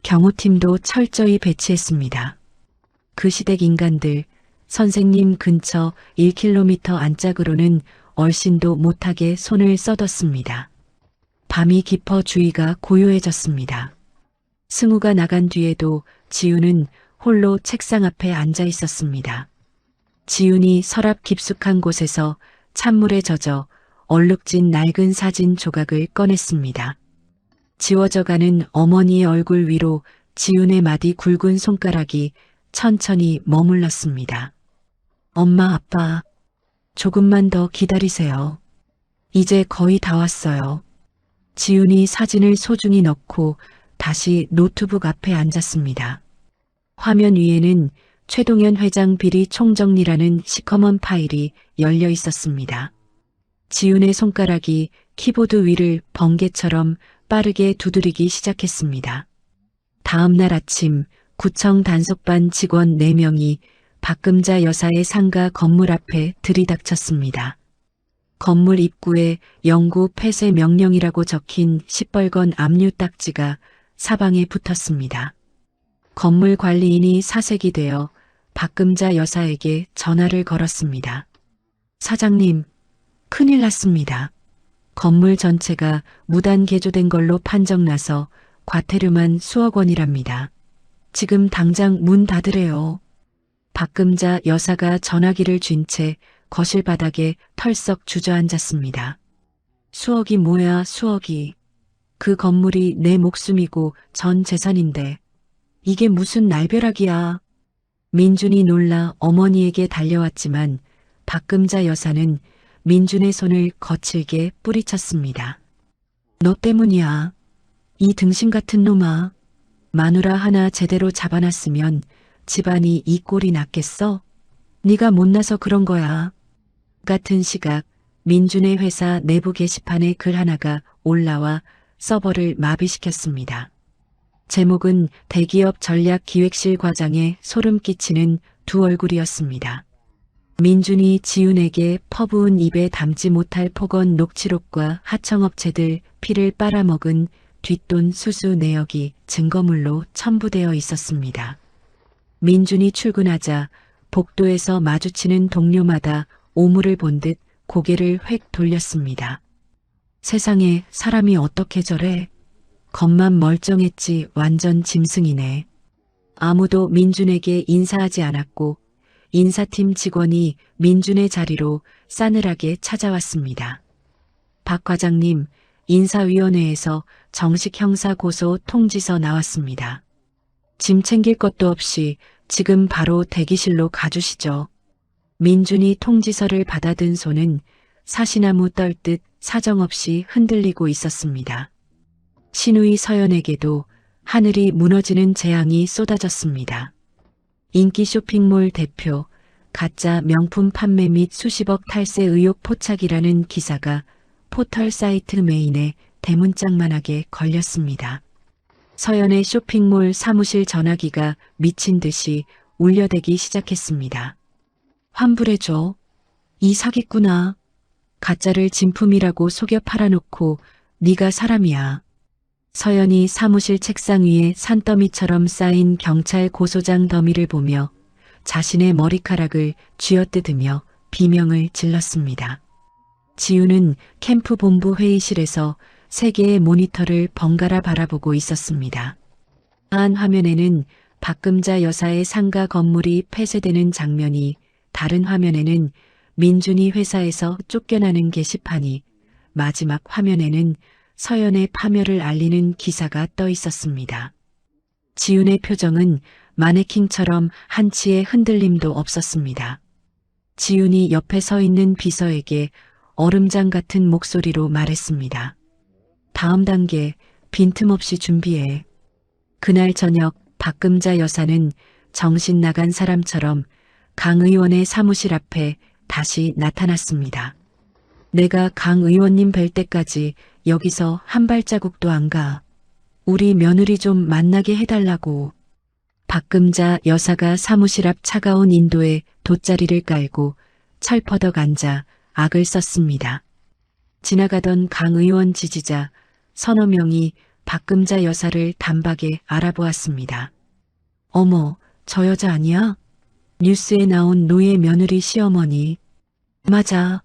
경호팀도 철저히 배치했습니다. 그 시댁 인간들, 선생님 근처 1km 안짝으로는 얼씬도 못하게 손을 써뒀습니다. 밤이 깊어 주위가 고요해졌습니다. 승우가 나간 뒤에도 지훈은 홀로 책상 앞에 앉아 있었습니다. 지훈이 서랍 깊숙한 곳에서 찬물에 젖어 얼룩진 낡은 사진 조각을 꺼냈습니다. 지워져가는 어머니의 얼굴 위로 지훈의 마디 굵은 손가락이 천천히 머물렀습니다. 엄마, 아빠, 조금만 더 기다리세요. 이제 거의 다 왔어요. 지훈이 사진을 소중히 넣고 다시 노트북 앞에 앉았습니다. 화면 위에는 최동현 회장 비리 총정리라는 시커먼 파일이 열려 있었습니다. 지훈의 손가락이 키보드 위를 번개처럼 빠르게 두드리기 시작했습니다. 다음 날 아침 구청 단속반 직원 4명이 박금자 여사의 상가 건물 앞에 들이닥쳤습니다. 건물 입구에 영구 폐쇄 명령이라고 적힌 시뻘건 압류 딱지가 사방에 붙었습니다. 건물 관리인이 사색이 되어 박금자 여사에게 전화를 걸었습니다. 사장님, 큰일 났습니다. 건물 전체가 무단 개조된 걸로 판정나서 과태료만 수억 원이랍니다. 지금 당장 문 닫으래요. 박금자 여사가 전화기를 쥔 채 거실 바닥에 털썩 주저앉았습니다. 수억이 뭐야, 수억이. 그 건물이 내 목숨이고 전 재산인데 이게 무슨 날벼락이야. 민준이 놀라 어머니에게 달려왔지만 박금자 여사는 민준의 손을 거칠게 뿌리쳤습니다. 너 때문이야. 이 등신 같은 놈아. 마누라 하나 제대로 잡아놨으면 집안이 이 꼴이 났겠어? 네가 못나서 그런 거야. 같은 시각 민준의 회사 내부 게시판에 글 하나가 올라와 서버를 마비시켰습니다. 제목은 대기업 전략기획실 과장의 소름 끼치는 두 얼굴이었습니다. 민준이 지훈에게 퍼부은 입에 담지 못할 폭언 녹취록과 하청업체들 피를 빨아먹은 뒷돈 수수 내역이 증거물로 첨부되어 있었습니다. 민준이 출근하자 복도에서 마주치는 동료마다 오물을 본 듯 고개를 획 돌렸습니다. 세상에 사람이 어떻게 저래? 겉만 멀쩡했지 완전 짐승이네. 아무도 민준에게 인사하지 않았고 인사팀 직원이 민준의 자리로 싸늘하게 찾아왔습니다. 박 과장님, 인사위원회에서 정식 형사 고소 통지서 나왔습니다. 짐 챙길 것도 없이 지금 바로 대기실로 가주시죠. 민준이 통지서를 받아든 손은 사시나무 떨듯 사정없이 흔들리고 있었습니다. 신우이 서연에게도 하늘이 무너지는 재앙이 쏟아졌습니다. 인기 쇼핑몰 대표, 가짜 명품 판매 및 수십억 탈세 의혹 포착이라는 기사가 포털 사이트 메인에 대문짝만하게 걸렸습니다. 서연의 쇼핑몰 사무실 전화기가 미친 듯이 울려대기 시작했습니다. 환불해줘. 이 사기꾼아. 가짜를 진품이라고 속여 팔아놓고 네가 사람이야. 서연이 사무실 책상 위에 산더미처럼 쌓인 경찰 고소장 더미를 보며 자신의 머리카락을 쥐어뜯으며 비명을 질렀습니다. 지우는 캠프 본부 회의실에서 3개의 모니터를 번갈아 바라보고 있었습니다. 한 화면에는 박금자 여사의 상가 건물이 폐쇄되는 장면이 다른 화면에는 민준이 회사에서 쫓겨나는 게시판이, 마지막 화면에는 서연의 파멸을 알리는 기사가 떠 있었습니다. 지훈의 표정은 마네킹처럼 한치의 흔들림도 없었습니다. 지훈이 옆에 서 있는 비서에게 얼음장 같은 목소리로 말했습니다. 다음 단계 빈틈없이 준비해. 그날 저녁 박금자 여사는 정신 나간 사람처럼 강 의원의 사무실 앞에 다시 나타났습니다. 내가 강 의원님 뵐 때까지 여기서 한 발자국도 안 가. 우리 며느리 좀 만나게 해달라고. 박금자 여사가 사무실 앞 차가운 인도에 돗자리를 깔고 철퍼덕 앉아 악을 썼습니다. 지나가던 강 의원 지지자 서너 명이 박금자 여사를 단박에 알아보았습니다. 어머, 저 여자 아니야? 뉴스에 나온 노예 며느리 시어머니. 맞아.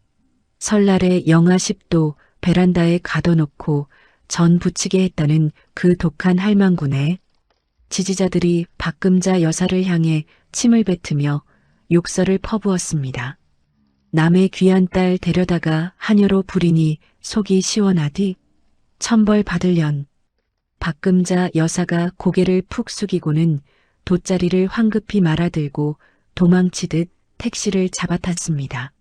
설날에 영하 10도 베란다에 가둬놓고 전 부치게 했다는 그 독한 할망구네. 지지자들이 박금자 여사를 향해 침을 뱉으며 욕설을 퍼부었습니다. 남의 귀한 딸 데려다가 하녀로 부리니 속이 시원하디? 천벌 받을련. 박금자 여사가 고개를 푹 숙이고는 돗자리를 황급히 말아들고 도망치듯 택시를 잡아탔습니다.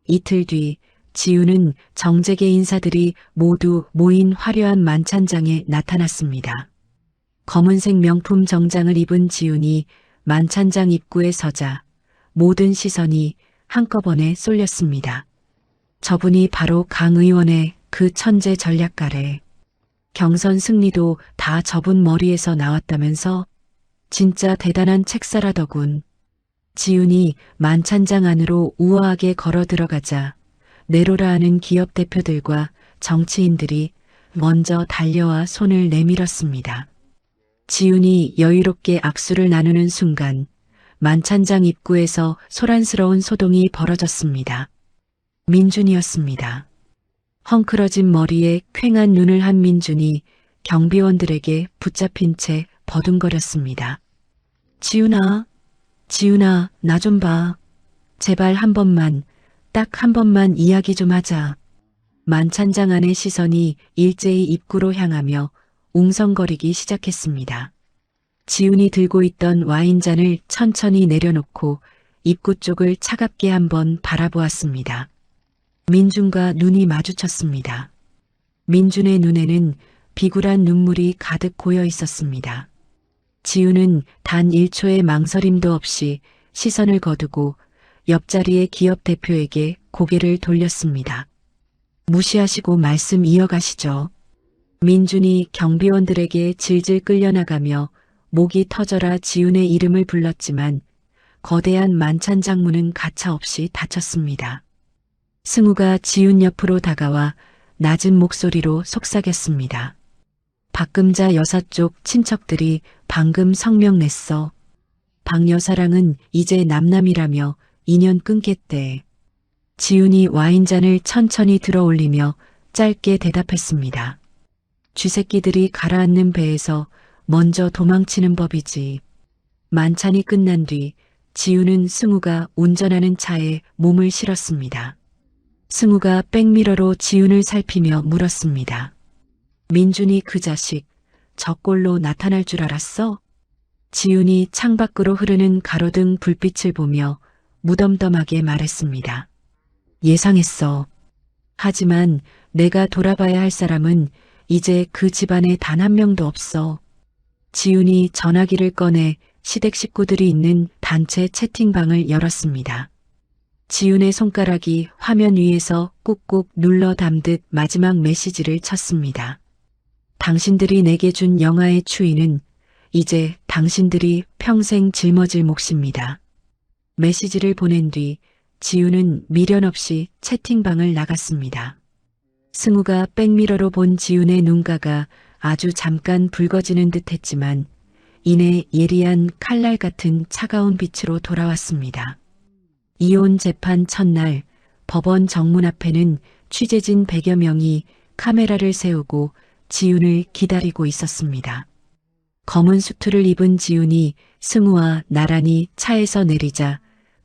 이틀 뒤 지훈은 정재계 인사들이 모두 모인 화려한 만찬장에 나타났습니다. 검은색 명품 정장을 입은 지훈이 만찬장 입구에 서자 모든 시선이 한꺼번에 쏠렸습니다. 저분이 바로 강 의원의 그 천재 전략가래. 경선 승리도 다 저분 머리에서 나왔다면서? 진짜 대단한 책사라더군. 지훈이 만찬장 안으로 우아하게 걸어 들어가자 내로라 하는 기업 대표들과 정치인들이 먼저 달려와 손을 내밀었습니다. 지훈이 여유롭게 악수를 나누는 순간 만찬장 입구에서 소란스러운 소동이 벌어졌습니다. 민준이었습니다. 헝클어진 머리에 퀭한 눈을 한 민준이 경비원들에게 붙잡힌 채 버둥거렸습니다. 지훈아, 지훈아, 나 좀 봐. 제발 한 번만, 딱 한 번만 이야기 좀 하자. 만찬장 안의 시선이 일제히 입구로 향하며 웅성거리기 시작했습니다. 지훈이 들고 있던 와인잔을 천천히 내려놓고 입구 쪽을 차갑게 한번 바라보았습니다. 민준과 눈이 마주쳤습니다. 민준의 눈에는 비굴한 눈물이 가득 고여 있었습니다. 지훈은 단 1초의 망설임도 없이 시선을 거두고 옆자리의 기업 대표에게 고개를 돌렸습니다. 무시하시고 말씀 이어가시죠. 민준이 경비원들에게 질질 끌려나가며 목이 터져라 지훈의 이름을 불렀지만 거대한 만찬장 문은 가차없이 닫혔습니다. 승우가 지훈 옆으로 다가와 낮은 목소리로 속삭였습니다. 박금자 여사 쪽 친척들이 방금 성명 냈어. 박 여사랑은 이제 남남이라며 인연 끊겠대. 지훈이 와인잔을 천천히 들어올리며 짧게 대답했습니다. 쥐새끼들이 가라앉는 배에서 먼저 도망치는 법이지. 만찬이 끝난 뒤 지훈은 승우가 운전하는 차에 몸을 실었습니다. 승우가 백미러로 지훈을 살피며 물었습니다. 민준이 그 자식 저 꼴로 나타날 줄 알았어? 지훈이 창밖으로 흐르는 가로등 불빛을 보며 무덤덤하게 말했습니다. 예상했어. 하지만 내가 돌아봐야 할 사람은 이제 그 집안에 단 한 명도 없어. 지훈이 전화기를 꺼내 시댁 식구들이 있는 단체 채팅방을 열었습니다. 지훈의 손가락이 화면 위에서 꾹꾹 눌러 담듯 마지막 메시지를 쳤습니다. 당신들이 내게 준 영화의 추위는 이제 당신들이 평생 짊어질 몫입니다. 메시지를 보낸 뒤 지훈은 미련 없이 채팅방을 나갔습니다. 승우가 백미러로 본 지훈의 눈가가 아주 잠깐 붉어지는 듯 했지만 이내 예리한 칼날 같은 차가운 빛으로 돌아왔습니다. 이혼 재판 첫날 법원 정문 앞에는 취재진 100여 명이 카메라를 세우고 지훈을 기다리고 있었습니다. 검은 수트를 입은 지훈이 승우와 나란히 차에서 내리자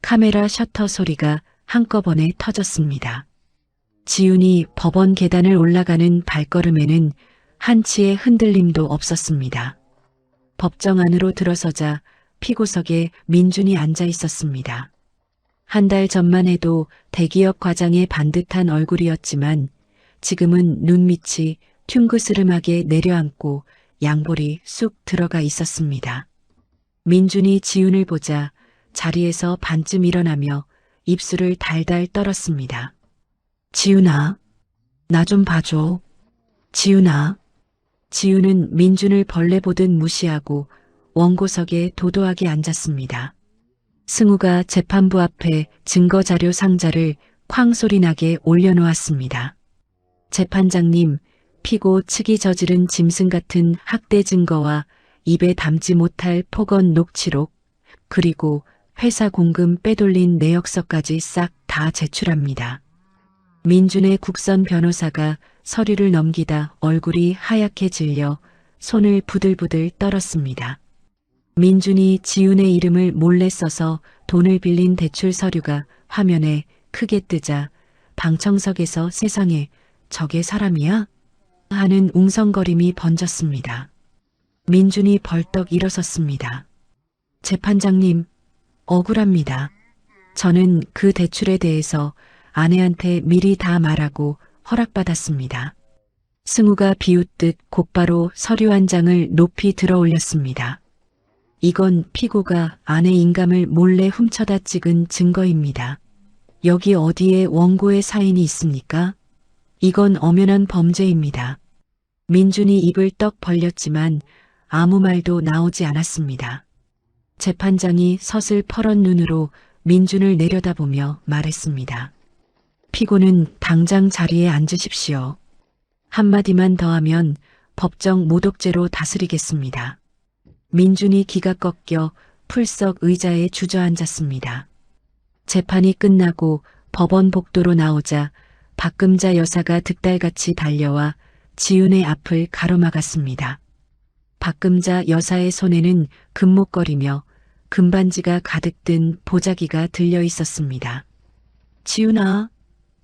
카메라 셔터 소리가 한꺼번에 터졌습니다. 지훈이 법원 계단을 올라가는 발걸음에는 한치의 흔들림도 없었습니다. 법정 안으로 들어서자 피고석에 민준이 앉아 있었습니다. 한 달 전만 해도 대기업 과장의 반듯한 얼굴이었지만 지금은 눈밑이 퉁그스름하게 내려앉고 양볼이 쑥 들어가 있었습니다. 민준이 지훈을 보자 자리에서 반쯤 일어나며 입술을 달달 떨었습니다. 지훈아, 나 좀 봐줘. 지훈아. 지훈은 민준을 벌레 보듯 무시하고 원고석에 도도하게 앉았습니다. 승우가 재판부 앞에 증거자료 상자를 쾅 소리 나게 올려놓았습니다. 재판장님, 피고 측이 저지른 짐승 같은 학대 증거와 입에 담지 못할 폭언 녹취록, 그리고 회사 공금 빼돌린 내역서까지 싹 다 제출합니다. 민준의 국선 변호사가 서류를 넘기다 얼굴이 하얗게 질려 손을 부들부들 떨었습니다. 민준이 지훈의 이름을 몰래 써서 돈을 빌린 대출 서류가 화면에 크게 뜨자 방청석에서 세상에 저게 사람이야? 하는 웅성거림이 번졌습니다. 민준이 벌떡 일어섰습니다. 재판장님, 억울합니다. 저는 그 대출에 대해서 아내한테 미리 다 말하고 허락받았습니다. 승우가 비웃듯 곧바로 서류 한 장을 높이 들어 올렸습니다. 이건 피고가 아내 인감을 몰래 훔쳐다 찍은 증거입니다. 여기 어디에 원고의 사인이 있습니까? 이건 엄연한 범죄입니다. 민준이 입을 떡 벌렸지만 아무 말도 나오지 않았습니다. 재판장이 서슬 퍼런 눈으로 민준을 내려다보며 말했습니다. 피고는 당장 자리에 앉으십시오. 한마디만 더하면 법정 모독죄로 다스리겠습니다. 민준이 기가 꺾여 풀썩 의자에 주저앉았습니다. 재판이 끝나고 법원 복도로 나오자 박금자 여사가 득달같이 달려와 지훈의 앞을 가로막았습니다. 박금자 여사의 손에는 금목걸이며 금반지가 가득 든 보자기가 들려 있었습니다. 지훈아,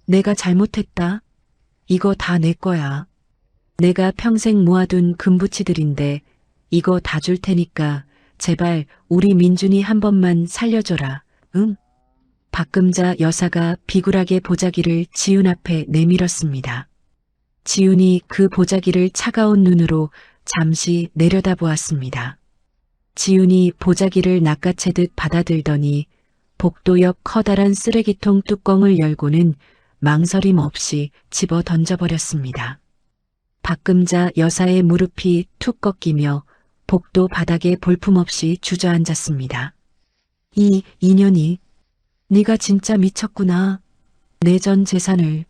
내가 잘못했다. 이거 다 내 거야. 내가 평생 모아둔 금부치들인데 이거 다 줄 테니까 제발 우리 민준이 한 번만 살려줘라. 응? 박금자 여사가 비굴하게 보자기를 지훈 앞에 내밀었습니다. 지훈이 그 보자기를 차가운 눈으로 잠시 내려다보았습니다. 지훈이 보자기를 낚아채듯 받아들더니 복도 옆 커다란 쓰레기통 뚜껑을 열고는 망설임 없이 집어 던져버렸습니다. 박금자 여사의 무릎이 툭 꺾이며 복도 바닥에 볼품없이 주저앉았습니다. 이 인연이, 네가 진짜 미쳤구나. 내 전 재산을.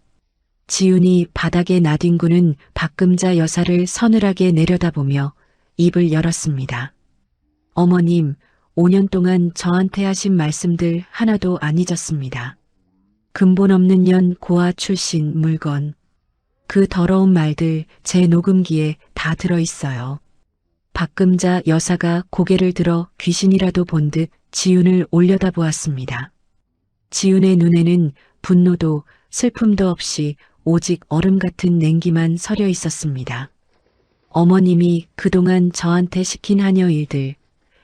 지훈이 바닥에 나뒹구는 박금자 여사를 서늘하게 내려다보며 입을 열었습니다. 어머님, 5년 동안 저한테 하신 말씀들 하나도 안 잊었습니다. 근본 없는 년 고아 출신 물건. 그 더러운 말들 제 녹음기에 다 들어있어요. 박금자 여사가 고개를 들어 귀신이라도 본 듯 지훈을 올려다보았습니다. 지훈의 눈에는 분노도 슬픔도 없이 오직 얼음 같은 냉기만 서려 있었습니다. 어머님이 그동안 저한테 시킨 하녀 일들,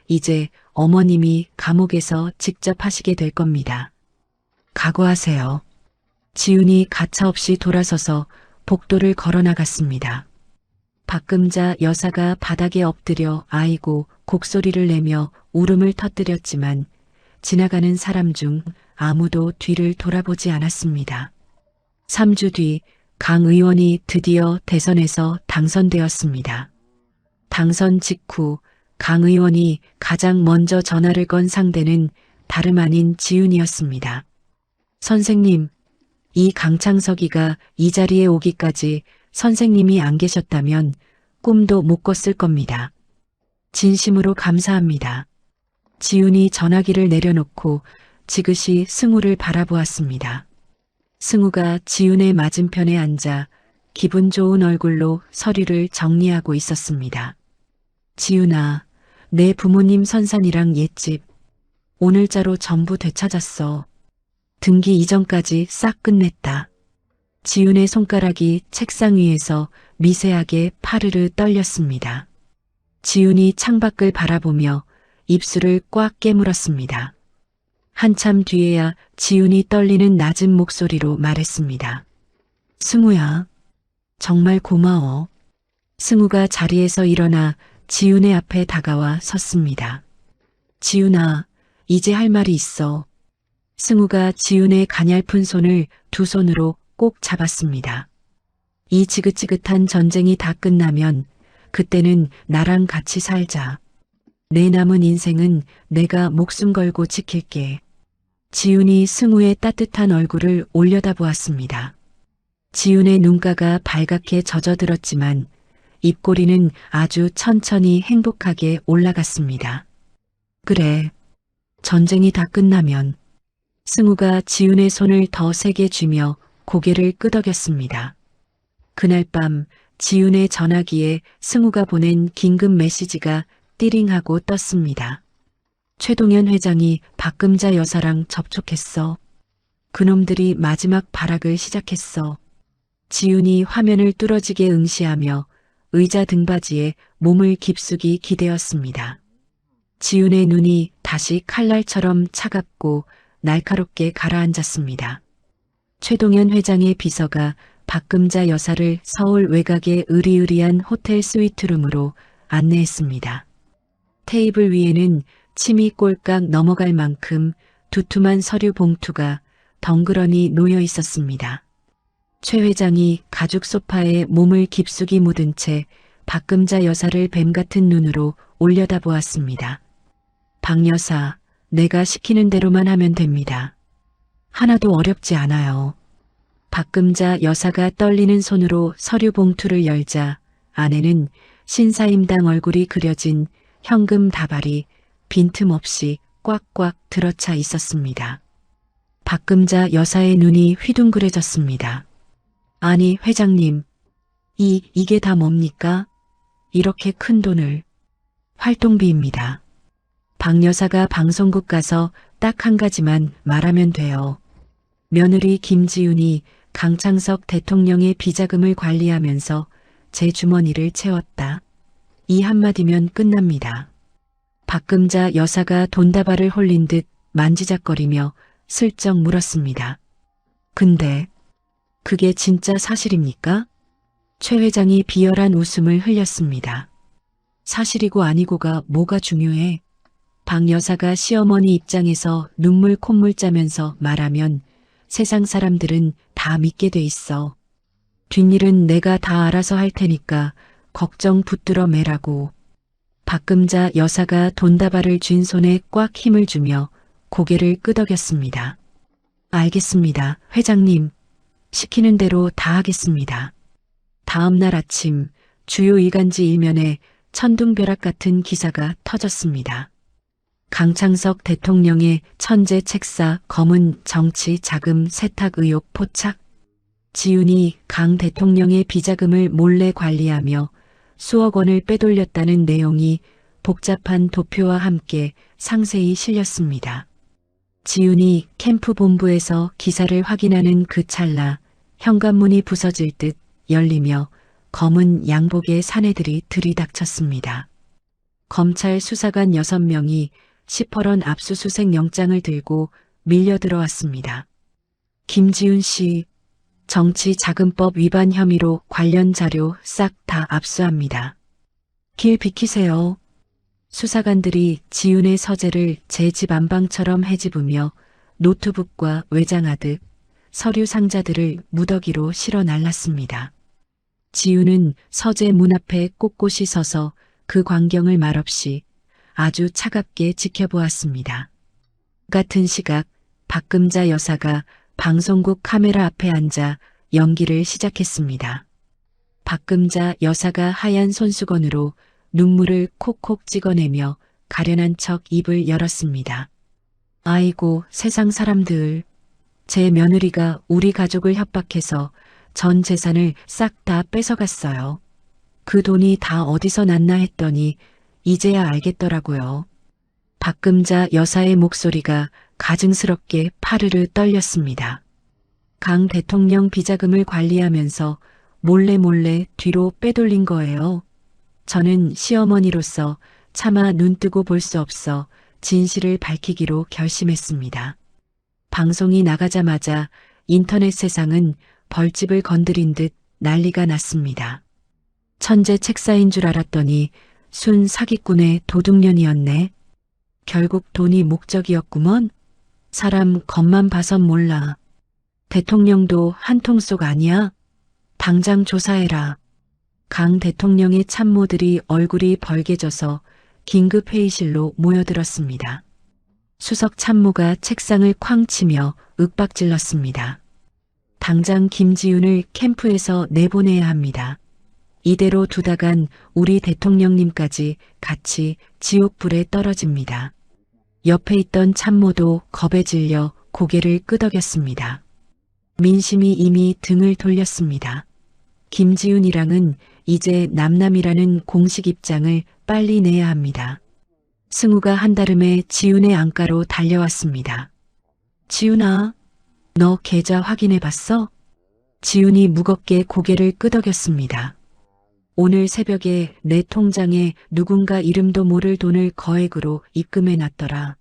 이제 어머님이 감옥에서 직접 하시게 될 겁니다. 각오하세요. 지훈이 가차없이 돌아서서 복도를 걸어나갔습니다. 박금자 여사가 바닥에 엎드려 아이고 곡소리를 내며 울음을 터뜨렸지만 지나가는 사람 중 아무도 뒤를 돌아보지 않았습니다. 3주 뒤 강 의원이 드디어 대선에서 당선되었습니다. 당선 직후 강 의원이 가장 먼저 전화를 건 상대는 다름 아닌 지훈이었습니다. 선생님, 이 강창석이가 이 자리에 오기까지 선생님이 안 계셨다면 꿈도 못 꿨을 겁니다. 진심으로 감사합니다. 지훈이 전화기를 내려놓고 지그시 승우를 바라보았습니다. 승우가 지훈의 맞은편에 앉아 기분 좋은 얼굴로 서류를 정리하고 있었습니다. 지훈아, 내 부모님 선산이랑 옛집. 오늘자로 전부 되찾았어. 등기 이전까지 싹 끝냈다. 지훈의 손가락이 책상 위에서 미세하게 파르르 떨렸습니다. 지훈이 창밖을 바라보며 입술을 꽉 깨물었습니다. 한참 뒤에야 지훈이 떨리는 낮은 목소리로 말했습니다. 승우야, 정말 고마워. 승우가 자리에서 일어나 지훈의 앞에 다가와 섰습니다. 지훈아, 이제 할 말이 있어. 승우가 지훈의 가냘픈 손을 두 손으로 꼭 잡았습니다. 이 지긋지긋한 전쟁이 다 끝나면 그때는 나랑 같이 살자. 내 남은 인생은 내가 목숨 걸고 지킬게. 지훈이 승우의 따뜻한 얼굴을 올려다보았습니다. 지훈의 눈가가 발갛게 젖어들었지만 입꼬리는 아주 천천히 행복하게 올라갔습니다. 그래, 전쟁이 다 끝나면. 승우가 지훈의 손을 더 세게 쥐며 고개를 끄덕였습니다. 그날 밤 지훈의 전화기에 승우가 보낸 긴급 메시지가 띠링하고 떴습니다. 최동현 회장이 박금자 여사랑 접촉했어. 그놈들이 마지막 발악을 시작했어. 지훈이 화면을 뚫어지게 응시하며 의자 등받이에 몸을 깊숙이 기대었습니다. 지훈의 눈이 다시 칼날처럼 차갑고 날카롭게 가라앉았습니다. 최동현 회장의 비서가 박금자 여사를 서울 외곽의 으리으리한 호텔 스위트룸으로 안내했습니다. 테이블 위에는 침이 꼴깍 넘어갈 만큼 두툼한 서류 봉투가 덩그러니 놓여 있었습니다. 최 회장이 가죽 소파에 몸을 깊숙이 묻은 채 박금자 여사를 뱀 같은 눈으로 올려다보았습니다. 박 여사, 내가 시키는 대로만 하면 됩니다. 하나도 어렵지 않아요. 박금자 여사가 떨리는 손으로 서류 봉투를 열자 안에는 신사임당 얼굴이 그려진 현금 다발이 빈틈없이 꽉꽉 들어차 있었습니다. 박금자 여사의 눈이 휘둥그레졌습니다. 아니, 회장님, 이게 다 뭡니까? 이렇게 큰 돈을. 활동비입니다. 박 여사가 방송국 가서 딱 한 가지만 말하면 돼요. 며느리 김지훈이 강창석 대통령의 비자금을 관리하면서 제 주머니를 채웠다. 이 한마디면 끝납니다. 박금자 여사가 돈다발을 홀린 듯 만지작거리며 슬쩍 물었습니다. 근데 그게 진짜 사실입니까? 최 회장이 비열한 웃음을 흘렸습니다. 사실이고 아니고가 뭐가 중요해? 박 여사가 시어머니 입장에서 눈물 콧물 짜면서 말하면 세상 사람들은 다 믿게 돼 있어. 뒷일은 내가 다 알아서 할 테니까 걱정 붙들어 매라고. 박금자 여사가 돈다발을 쥔 손에 꽉 힘을 주며 고개를 끄덕였습니다. 알겠습니다, 회장님. 시키는 대로 다 하겠습니다. 다음 날 아침 주요 일간지 일면에 천둥벼락 같은 기사가 터졌습니다. 강창석 대통령의 천재 책사 검은 정치 자금 세탁 의혹 포착. 지훈이 강 대통령의 비자금을 몰래 관리하며 수억 원을 빼돌렸다는 내용이 복잡한 도표와 함께 상세히 실렸습니다. 지훈이 캠프 본부에서 기사를 확인하는 그 찰나 현관문이 부서질 듯 열리며 검은 양복의 사내들이 들이닥쳤습니다. 검찰 수사관 6명이 시퍼런 압수수색 영장을 들고 밀려 들어왔습니다. 김지훈 씨, 정치자금법 위반 혐의로 관련 자료 싹 다 압수합니다. 길 비키세요. 수사관들이 지훈의 서재를 제 집 안방처럼 헤집으며 노트북과 외장하드, 서류 상자들을 무더기로 실어 날랐습니다. 지훈은 서재 문 앞에 꼿꼿이 서서 그 광경을 말없이 아주 차갑게 지켜보았습니다. 같은 시각 박금자 여사가 방송국 카메라 앞에 앉아 연기를 시작했습니다. 박금자 여사가 하얀 손수건으로 눈물을 콕콕 찍어내며 가련한 척 입을 열었습니다. 아이고, 세상 사람들. 제 며느리가 우리 가족을 협박해서 전 재산을 싹 다 뺏어갔어요. 그 돈이 다 어디서 났나 했더니 이제야 알겠더라고요. 박금자 여사의 목소리가 가증스럽게 파르르 떨렸습니다. 강 대통령 비자금을 관리하면서 몰래 뒤로 빼돌린 거예요. 저는 시어머니로서 차마 눈뜨고 볼 수 없어 진실을 밝히기로 결심했습니다. 방송이 나가자마자 인터넷 세상은 벌집을 건드린 듯 난리가 났습니다. 천재 책사인 줄 알았더니 순 사기꾼의 도둑년이었네. 결국 돈이 목적이었구먼. 사람 겉만 봐선 몰라. 대통령도 한통속 아니야? 당장 조사해라. 강 대통령의 참모들이 얼굴이 벌개져서 긴급 회의실로 모여들었습니다. 수석 참모가 책상을 쾅 치며 윽박질렀습니다. 당장 김지윤을 캠프에서 내보내야 합니다. 이대로 두다간 우리 대통령님까지 같이 지옥불에 떨어집니다. 옆에 있던 참모도 겁에 질려 고개를 끄덕였습니다. 민심이 이미 등을 돌렸습니다. 김지윤이랑은 이제 남남이라는 공식 입장을 빨리 내야 합니다. 승우가 한달음에 지윤의 안가로 달려왔습니다. 지윤아, 너 계좌 확인해봤어? 지윤이 무겁게 고개를 끄덕였습니다. 오늘 새벽에 내 통장에 누군가 이름도 모를 돈을 거액으로 입금해놨더라.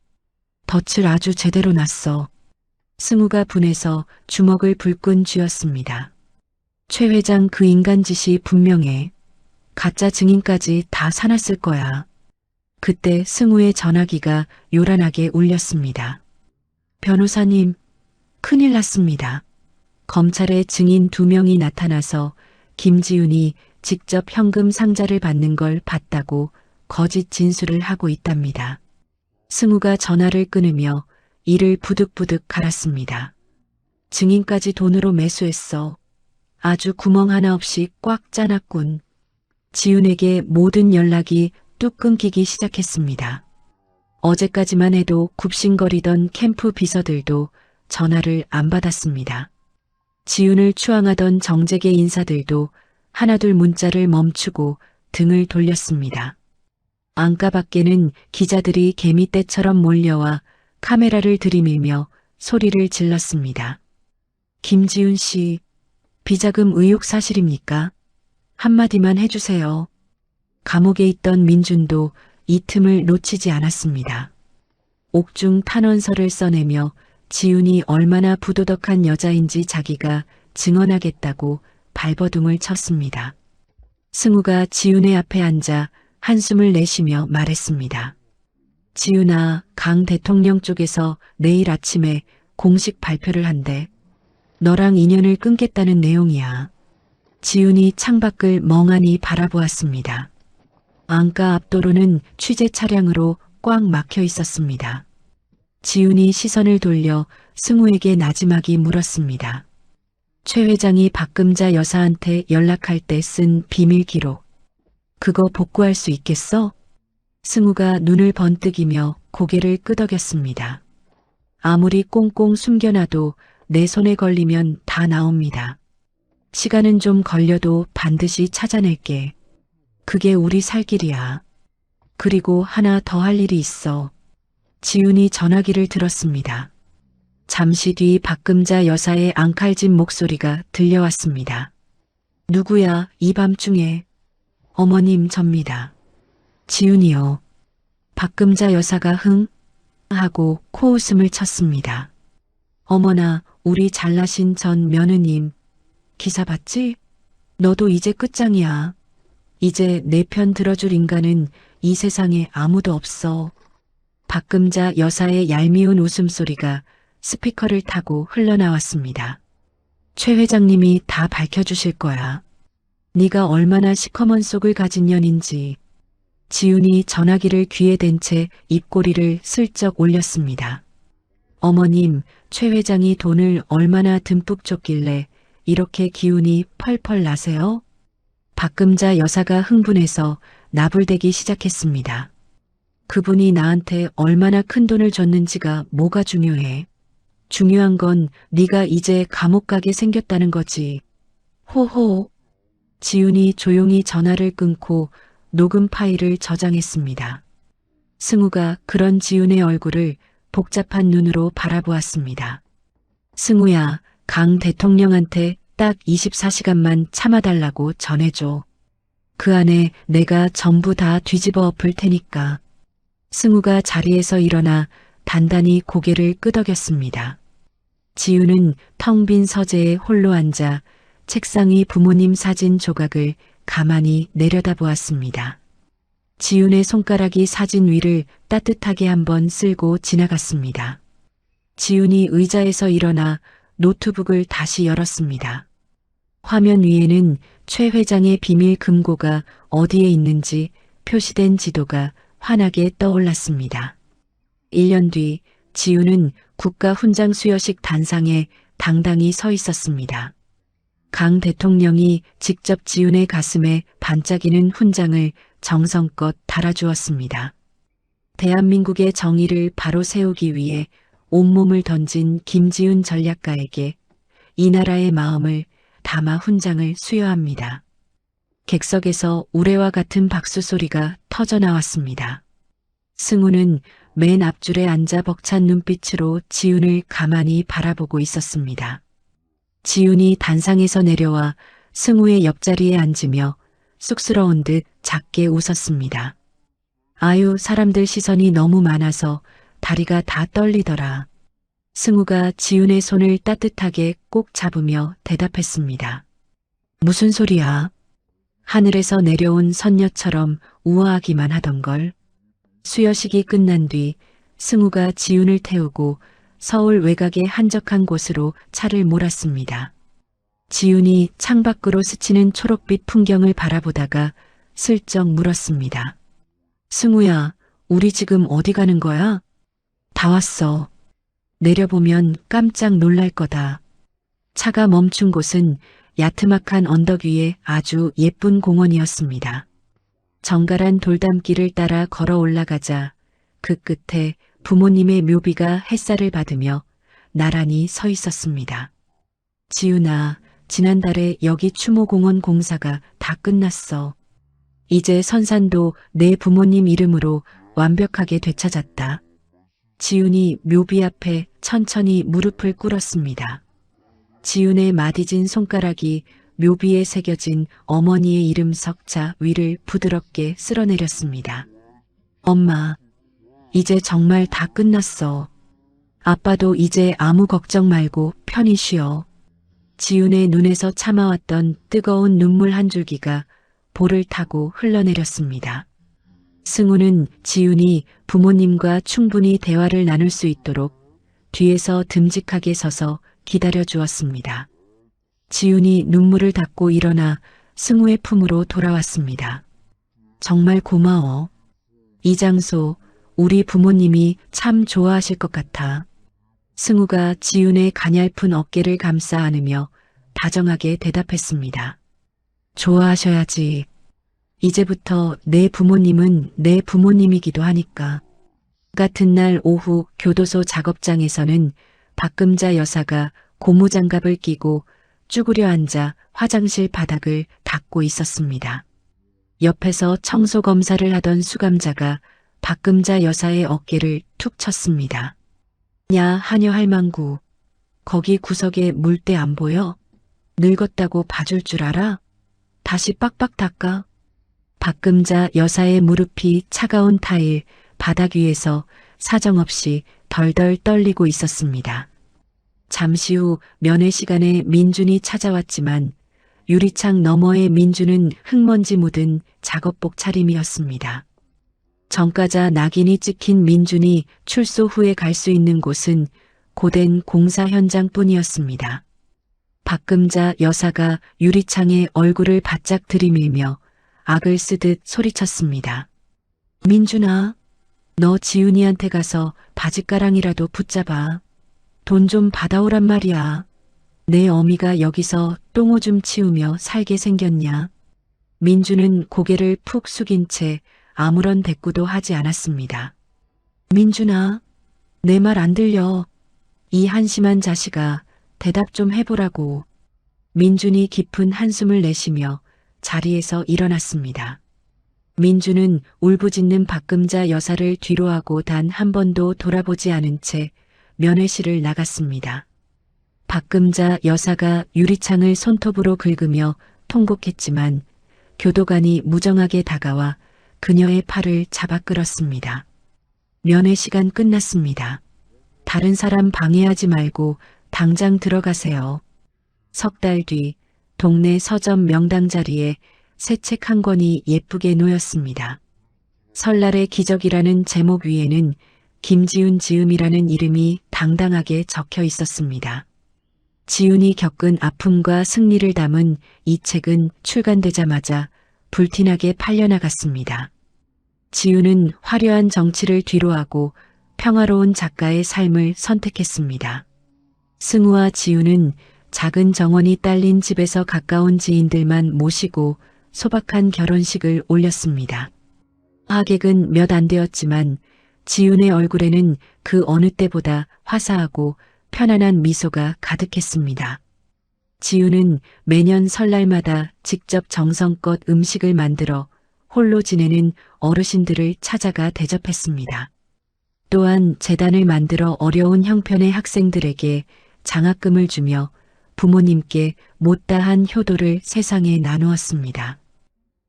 덫을 아주 제대로 놨어. 승우가 분해서 주먹을 불끈 쥐었습니다. 최 회장 그 인간 짓이 분명해. 가짜 증인까지 다 사놨을 거야. 그때 승우의 전화기가 요란하게 울렸습니다. 변호사님, 큰일 났습니다. 검찰에 증인 2명이 나타나서 김지윤이 직접 현금 상자를 받는 걸 봤다고 거짓 진술을 하고 있답니다. 승우가 전화를 끊으며 이를 부득부득 갈았습니다. 증인까지 돈으로 매수했어. 아주 구멍 하나 없이 꽉 짜놨군. 지윤에게 모든 연락이 뚝 끊기기 시작했습니다. 어제까지만 해도 굽신거리던 캠프 비서들도 전화를 안 받았습니다. 지윤을 추앙하던 정재계 인사들도 하나둘 문자를 멈추고 등을 돌렸습니다. 안가 밖에는 기자들이 개미떼처럼 몰려와 카메라를 들이밀며 소리를 질렀습니다. 김지윤 씨, 비자금 의혹 사실입니까? 한마디만 해주세요. 감옥에 있던 민준도 이 틈을 놓치지 않았습니다. 옥중 탄원서를 써내며 지윤이 얼마나 부도덕한 여자인지 자기가 증언하겠다고 발버둥을 쳤습니다. 승우가 지윤의 앞에 앉아 한숨을 내쉬며 말했습니다. 지윤아, 강 대통령 쪽에서 내일 아침에 공식 발표를 한대. 너랑 인연을 끊겠다는 내용이야. 지윤이 창밖을 멍하니 바라보았습니다. 안가 앞도로는 취재 차량으로 꽉 막혀 있었습니다. 지윤이 시선을 돌려 승우에게 나지막이 물었습니다. 최 회장이 박금자 여사한테 연락할 때 쓴 비밀 기록. 그거 복구할 수 있겠어? 승우가 눈을 번뜩이며 고개를 끄덕였습니다. 아무리 꽁꽁 숨겨놔도 내 손에 걸리면 다 나옵니다. 시간은 좀 걸려도 반드시 찾아낼게. 그게 우리 살 길이야. 그리고 하나 더 할 일이 있어. 지윤이 전화기를 들었습니다. 잠시 뒤 박금자 여사의 앙칼진 목소리가 들려왔습니다. 누구야, 이 밤중에. 어머님, 접니다. 지윤이요. 박금자 여사가 흥 하고 코웃음을 쳤습니다. 어머나, 우리 잘나신 전 며느님. 기사 봤지? 너도 이제 끝장이야. 이제 내 편 들어줄 인간은 이 세상에 아무도 없어. 박금자 여사의 얄미운 웃음소리가 스피커를 타고 흘러나왔습니다. 최 회장님이 다 밝혀주실 거야. 네가 얼마나 시커먼 속을 가진 년인지. 지윤이 전화기를 귀에 댄 채 입꼬리를 슬쩍 올렸습니다. 어머님, 최 회장이 돈을 얼마나 듬뿍 줬길래 이렇게 기운이 펄펄 나세요? 박금자 여사가 흥분해서 나불대기 시작했습니다. 그분이 나한테 얼마나 큰 돈을 줬는지가 뭐가 중요해. 중요한 건 네가 이제 감옥 가게 생겼다는 거지. 호호. 지윤이 조용히 전화를 끊고 녹음 파일을 저장했습니다. 승우가 그런 지훈의 얼굴을 복잡한 눈으로 바라보았습니다. 승우야, 강 대통령한테 딱 24시간만 참아달라고 전해줘. 그 안에 내가 전부 다 뒤집어 엎을 테니까. 승우가 자리에서 일어나 단단히 고개를 끄덕였습니다. 지훈은 텅 빈 서재에 홀로 앉아 책상 위 부모님 사진 조각을 가만히 내려다보았습니다. 지훈의 손가락이 사진 위를 따뜻하게 한번 쓸고 지나갔습니다. 지훈이 의자에서 일어나 노트북을 다시 열었습니다. 화면 위에는 최 회장의 비밀 금고가 어디에 있는지 표시된 지도가 환하게 떠올랐습니다. 1년 뒤 지훈은 국가 훈장 수여식 단상에 당당히 서 있었습니다. 강 대통령이 직접 지훈의 가슴에 반짝이는 훈장을 정성껏 달아주었습니다. 대한민국의 정의를 바로 세우기 위해 온몸을 던진 김지훈 전략가에게 이 나라의 마음을 담아 훈장을 수여합니다. 객석에서 우레와 같은 박수 소리가 터져 나왔습니다. 승우는 맨 앞줄에 앉아 벅찬 눈빛으로 지훈을 가만히 바라보고 있었습니다. 지훈이 단상에서 내려와 승우의 옆자리에 앉으며 쑥스러운 듯 작게 웃었습니다. 아유, 사람들 시선이 너무 많아서 다리가 다 떨리더라. 승우가 지훈의 손을 따뜻하게 꼭 잡으며 대답했습니다. 무슨 소리야? 하늘에서 내려온 선녀처럼 우아하기만 하던걸. 수여식이 끝난 뒤 승우가 지훈을 태우고 서울 외곽의 한적한 곳으로 차를 몰았습니다. 지훈이 창밖으로 스치는 초록빛 풍경을 바라보다가 슬쩍 물었습니다. 승우야, 우리 지금 어디 가는 거야? 다 왔어. 내려보면 깜짝 놀랄 거다. 차가 멈춘 곳은 야트막한 언덕 위에 아주 예쁜 공원이었습니다. 정갈한 돌담길을 따라 걸어 올라가자 그 끝에 부모님의 묘비가 햇살을 받으며 나란히 서 있었습니다. 지훈아, 지난달에 여기 추모공원 공사가 다 끝났어. 이제 선산도 내 부모님 이름으로 완벽하게 되찾았다. 지훈이 묘비 앞에 천천히 무릎을 꿇었습니다. 지훈의 마디진 손가락이 묘비에 새겨진 어머니의 이름 석자 위를 부드럽게 쓸어내렸습니다. 엄마, 이제 정말 다 끝났어. 아빠도 이제 아무 걱정 말고 편히 쉬어. 지훈의 눈에서 참아왔던 뜨거운 눈물 한 줄기가 볼을 타고 흘러내렸습니다. 승우는 지훈이 부모님과 충분히 대화를 나눌 수 있도록 뒤에서 듬직하게 서서 기다려 주었습니다. 지훈이 눈물을 닦고 일어나 승우의 품으로 돌아왔습니다. 정말 고마워. 이 장소 우리 부모님이 참 좋아하실 것 같아. 승우가 지훈의 가냘픈 어깨를 감싸 안으며 다정하게 대답했습니다. 좋아하셔야지. 이제부터 내 부모님은 내 부모님이기도 하니까. 같은 날 오후 교도소 작업장에서는 박금자 여사가 고무장갑을 끼고 쭈그려 앉아 화장실 바닥을 닦고 있었습니다. 옆에서 청소 검사를 하던 수감자가 박금자 여사의 어깨를 툭 쳤습니다. 야, 하녀 할망구. 거기 구석에 물때 안 보여? 늙었다고 봐줄 줄 알아? 다시 빡빡 닦아. 박금자 여사의 무릎이 차가운 타일 바닥 위에서 사정없이 덜덜 떨리고 있었습니다. 잠시 후 면회 시간에 민준이 찾아왔지만 유리창 너머의 민준은 흙먼지 묻은 작업복 차림이었습니다. 정가자 낙인이 찍힌 민준이 출소 후에 갈 수 있는 곳은 고된 공사 현장뿐이었습니다. 박금자 여사가 유리창에 얼굴을 바짝 들이밀며 악을 쓰듯 소리쳤습니다. 민준아, 너 지훈이한테 가서 바짓가랑이라도 붙잡아. 돈 좀 받아오란 말이야. 내 어미가 여기서 똥오줌 치우며 살게 생겼냐. 민준은 고개를 푹 숙인 채 아무런 대꾸도 하지 않았습니다. 민준아, 내 말 안 들려. 이 한심한 자식아, 대답 좀 해보라고. 민준이 깊은 한숨을 내쉬며 자리에서 일어났습니다. 민주는 울부짖는 박금자 여사를 뒤로하고 단 한 번도 돌아보지 않은 채 면회실을 나갔습니다. 박금자 여사가 유리창을 손톱으로 긁으며 통곡했지만 교도관이 무정하게 다가와 그녀의 팔을 잡아 끌었습니다. 면회 시간 끝났습니다. 다른 사람 방해하지 말고 당장 들어가세요. 석 달 뒤 동네 서점 명당 자리에 새 책 한 권이 예쁘게 놓였습니다. 설날의 기적이라는 제목 위에는 김지훈 지음이라는 이름이 당당하게 적혀 있었습니다. 지훈이 겪은 아픔과 승리를 담은 이 책은 출간되자마자 불티나게 팔려나갔습니다. 지훈은 화려한 정치를 뒤로하고 평화로운 작가의 삶을 선택했습니다. 승우와 지훈은 작은 정원이 딸린 집에서 가까운 지인들만 모시고 소박한 결혼식을 올렸습니다. 하객은 몇 안 되었지만 지훈의 얼굴에는 그 어느 때보다 화사하고 편안한 미소가 가득했습니다. 지훈은 매년 설날마다 직접 정성껏 음식을 만들어 홀로 지내는 어르신들을 찾아가 대접했습니다. 또한 재단을 만들어 어려운 형편의 학생들에게 장학금을 주며 부모님께 못다한 효도를 세상에 나누었습니다.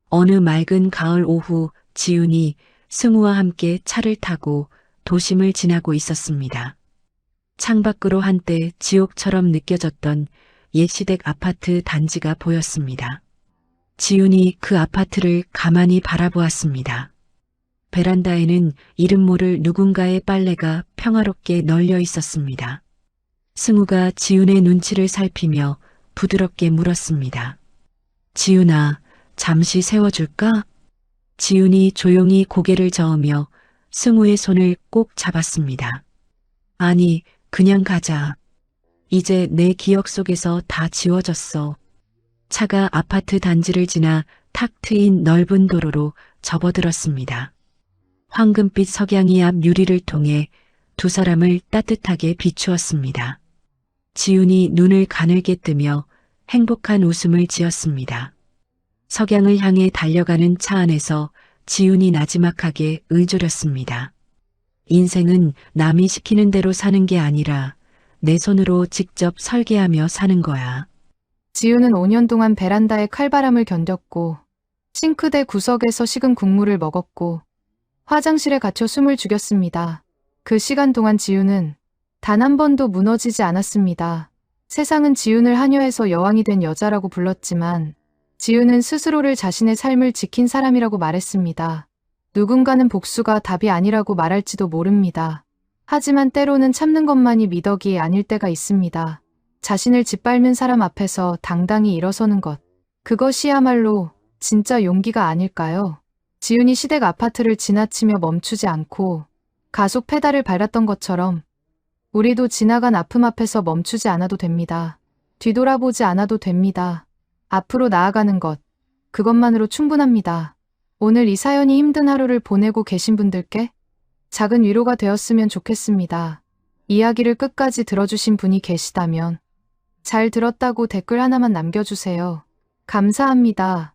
어느 맑은 가을 오후 지훈이 승우와 함께 차를 타고 도심을 지나고 있었습니다. 창밖으로 한때 지옥처럼 느껴졌던 옛시댁 아파트 단지가 보였습니다. 지훈이 그 아파트를 가만히 바라보았습니다. 베란다에는 이름 모를 누군가의 빨래가 평화롭게 널려 있었습니다. 승우가 지훈의 눈치를 살피며 부드럽게 물었습니다. 지훈아, 잠시 세워줄까? 지훈이 조용히 고개를 저으며 승우의 손을 꼭 잡았습니다. 아니, 그냥 가자. 이제 내 기억 속에서 다 지워졌어. 차가 아파트 단지를 지나 탁 트인 넓은 도로로 접어들었습니다. 황금빛 석양이 앞 유리를 통해 두 사람을 따뜻하게 비추었습니다. 지훈이 눈을 가늘게 뜨며 행복한 웃음을 지었습니다. 석양을 향해 달려가는 차 안에서 지훈이 나지막하게 의조렸습니다. 인생은 남이 시키는 대로 사는 게 아니라 내 손으로 직접 설계하며 사는 거야. 지훈은 5년 동안 베란다의 칼바람을 견뎠고 싱크대 구석에서 식은 국물을 먹었고 화장실에 갇혀 숨을 죽였습니다. 그 시간 동안 지훈은 단 한 번도 무너지지 않았습니다. 세상은 지훈을 한여에서 여왕이 된 여자라고 불렀지만 지훈은 스스로를 자신의 삶을 지킨 사람이라고 말했습니다. 누군가는 복수가 답이 아니라고 말할지도 모릅니다. 하지만 때로는 참는 것만이 미덕이 아닐 때가 있습니다. 자신을 짓밟는 사람 앞에서 당당히 일어서는 것. 그것이야말로 진짜 용기가 아닐까요? 지훈이 시댁 아파트를 지나치며 멈추지 않고 가속 페달을 밟았던 것처럼 우리도 지나간 아픔 앞에서 멈추지 않아도 됩니다. 뒤돌아보지 않아도 됩니다. 앞으로 나아가는 것, 그것만으로 충분합니다. 오늘 이 사연이 힘든 하루를 보내고 계신 분들께 작은 위로가 되었으면 좋겠습니다. 이야기를 끝까지 들어주신 분이 계시다면 잘 들었다고 댓글 하나만 남겨주세요. 감사합니다.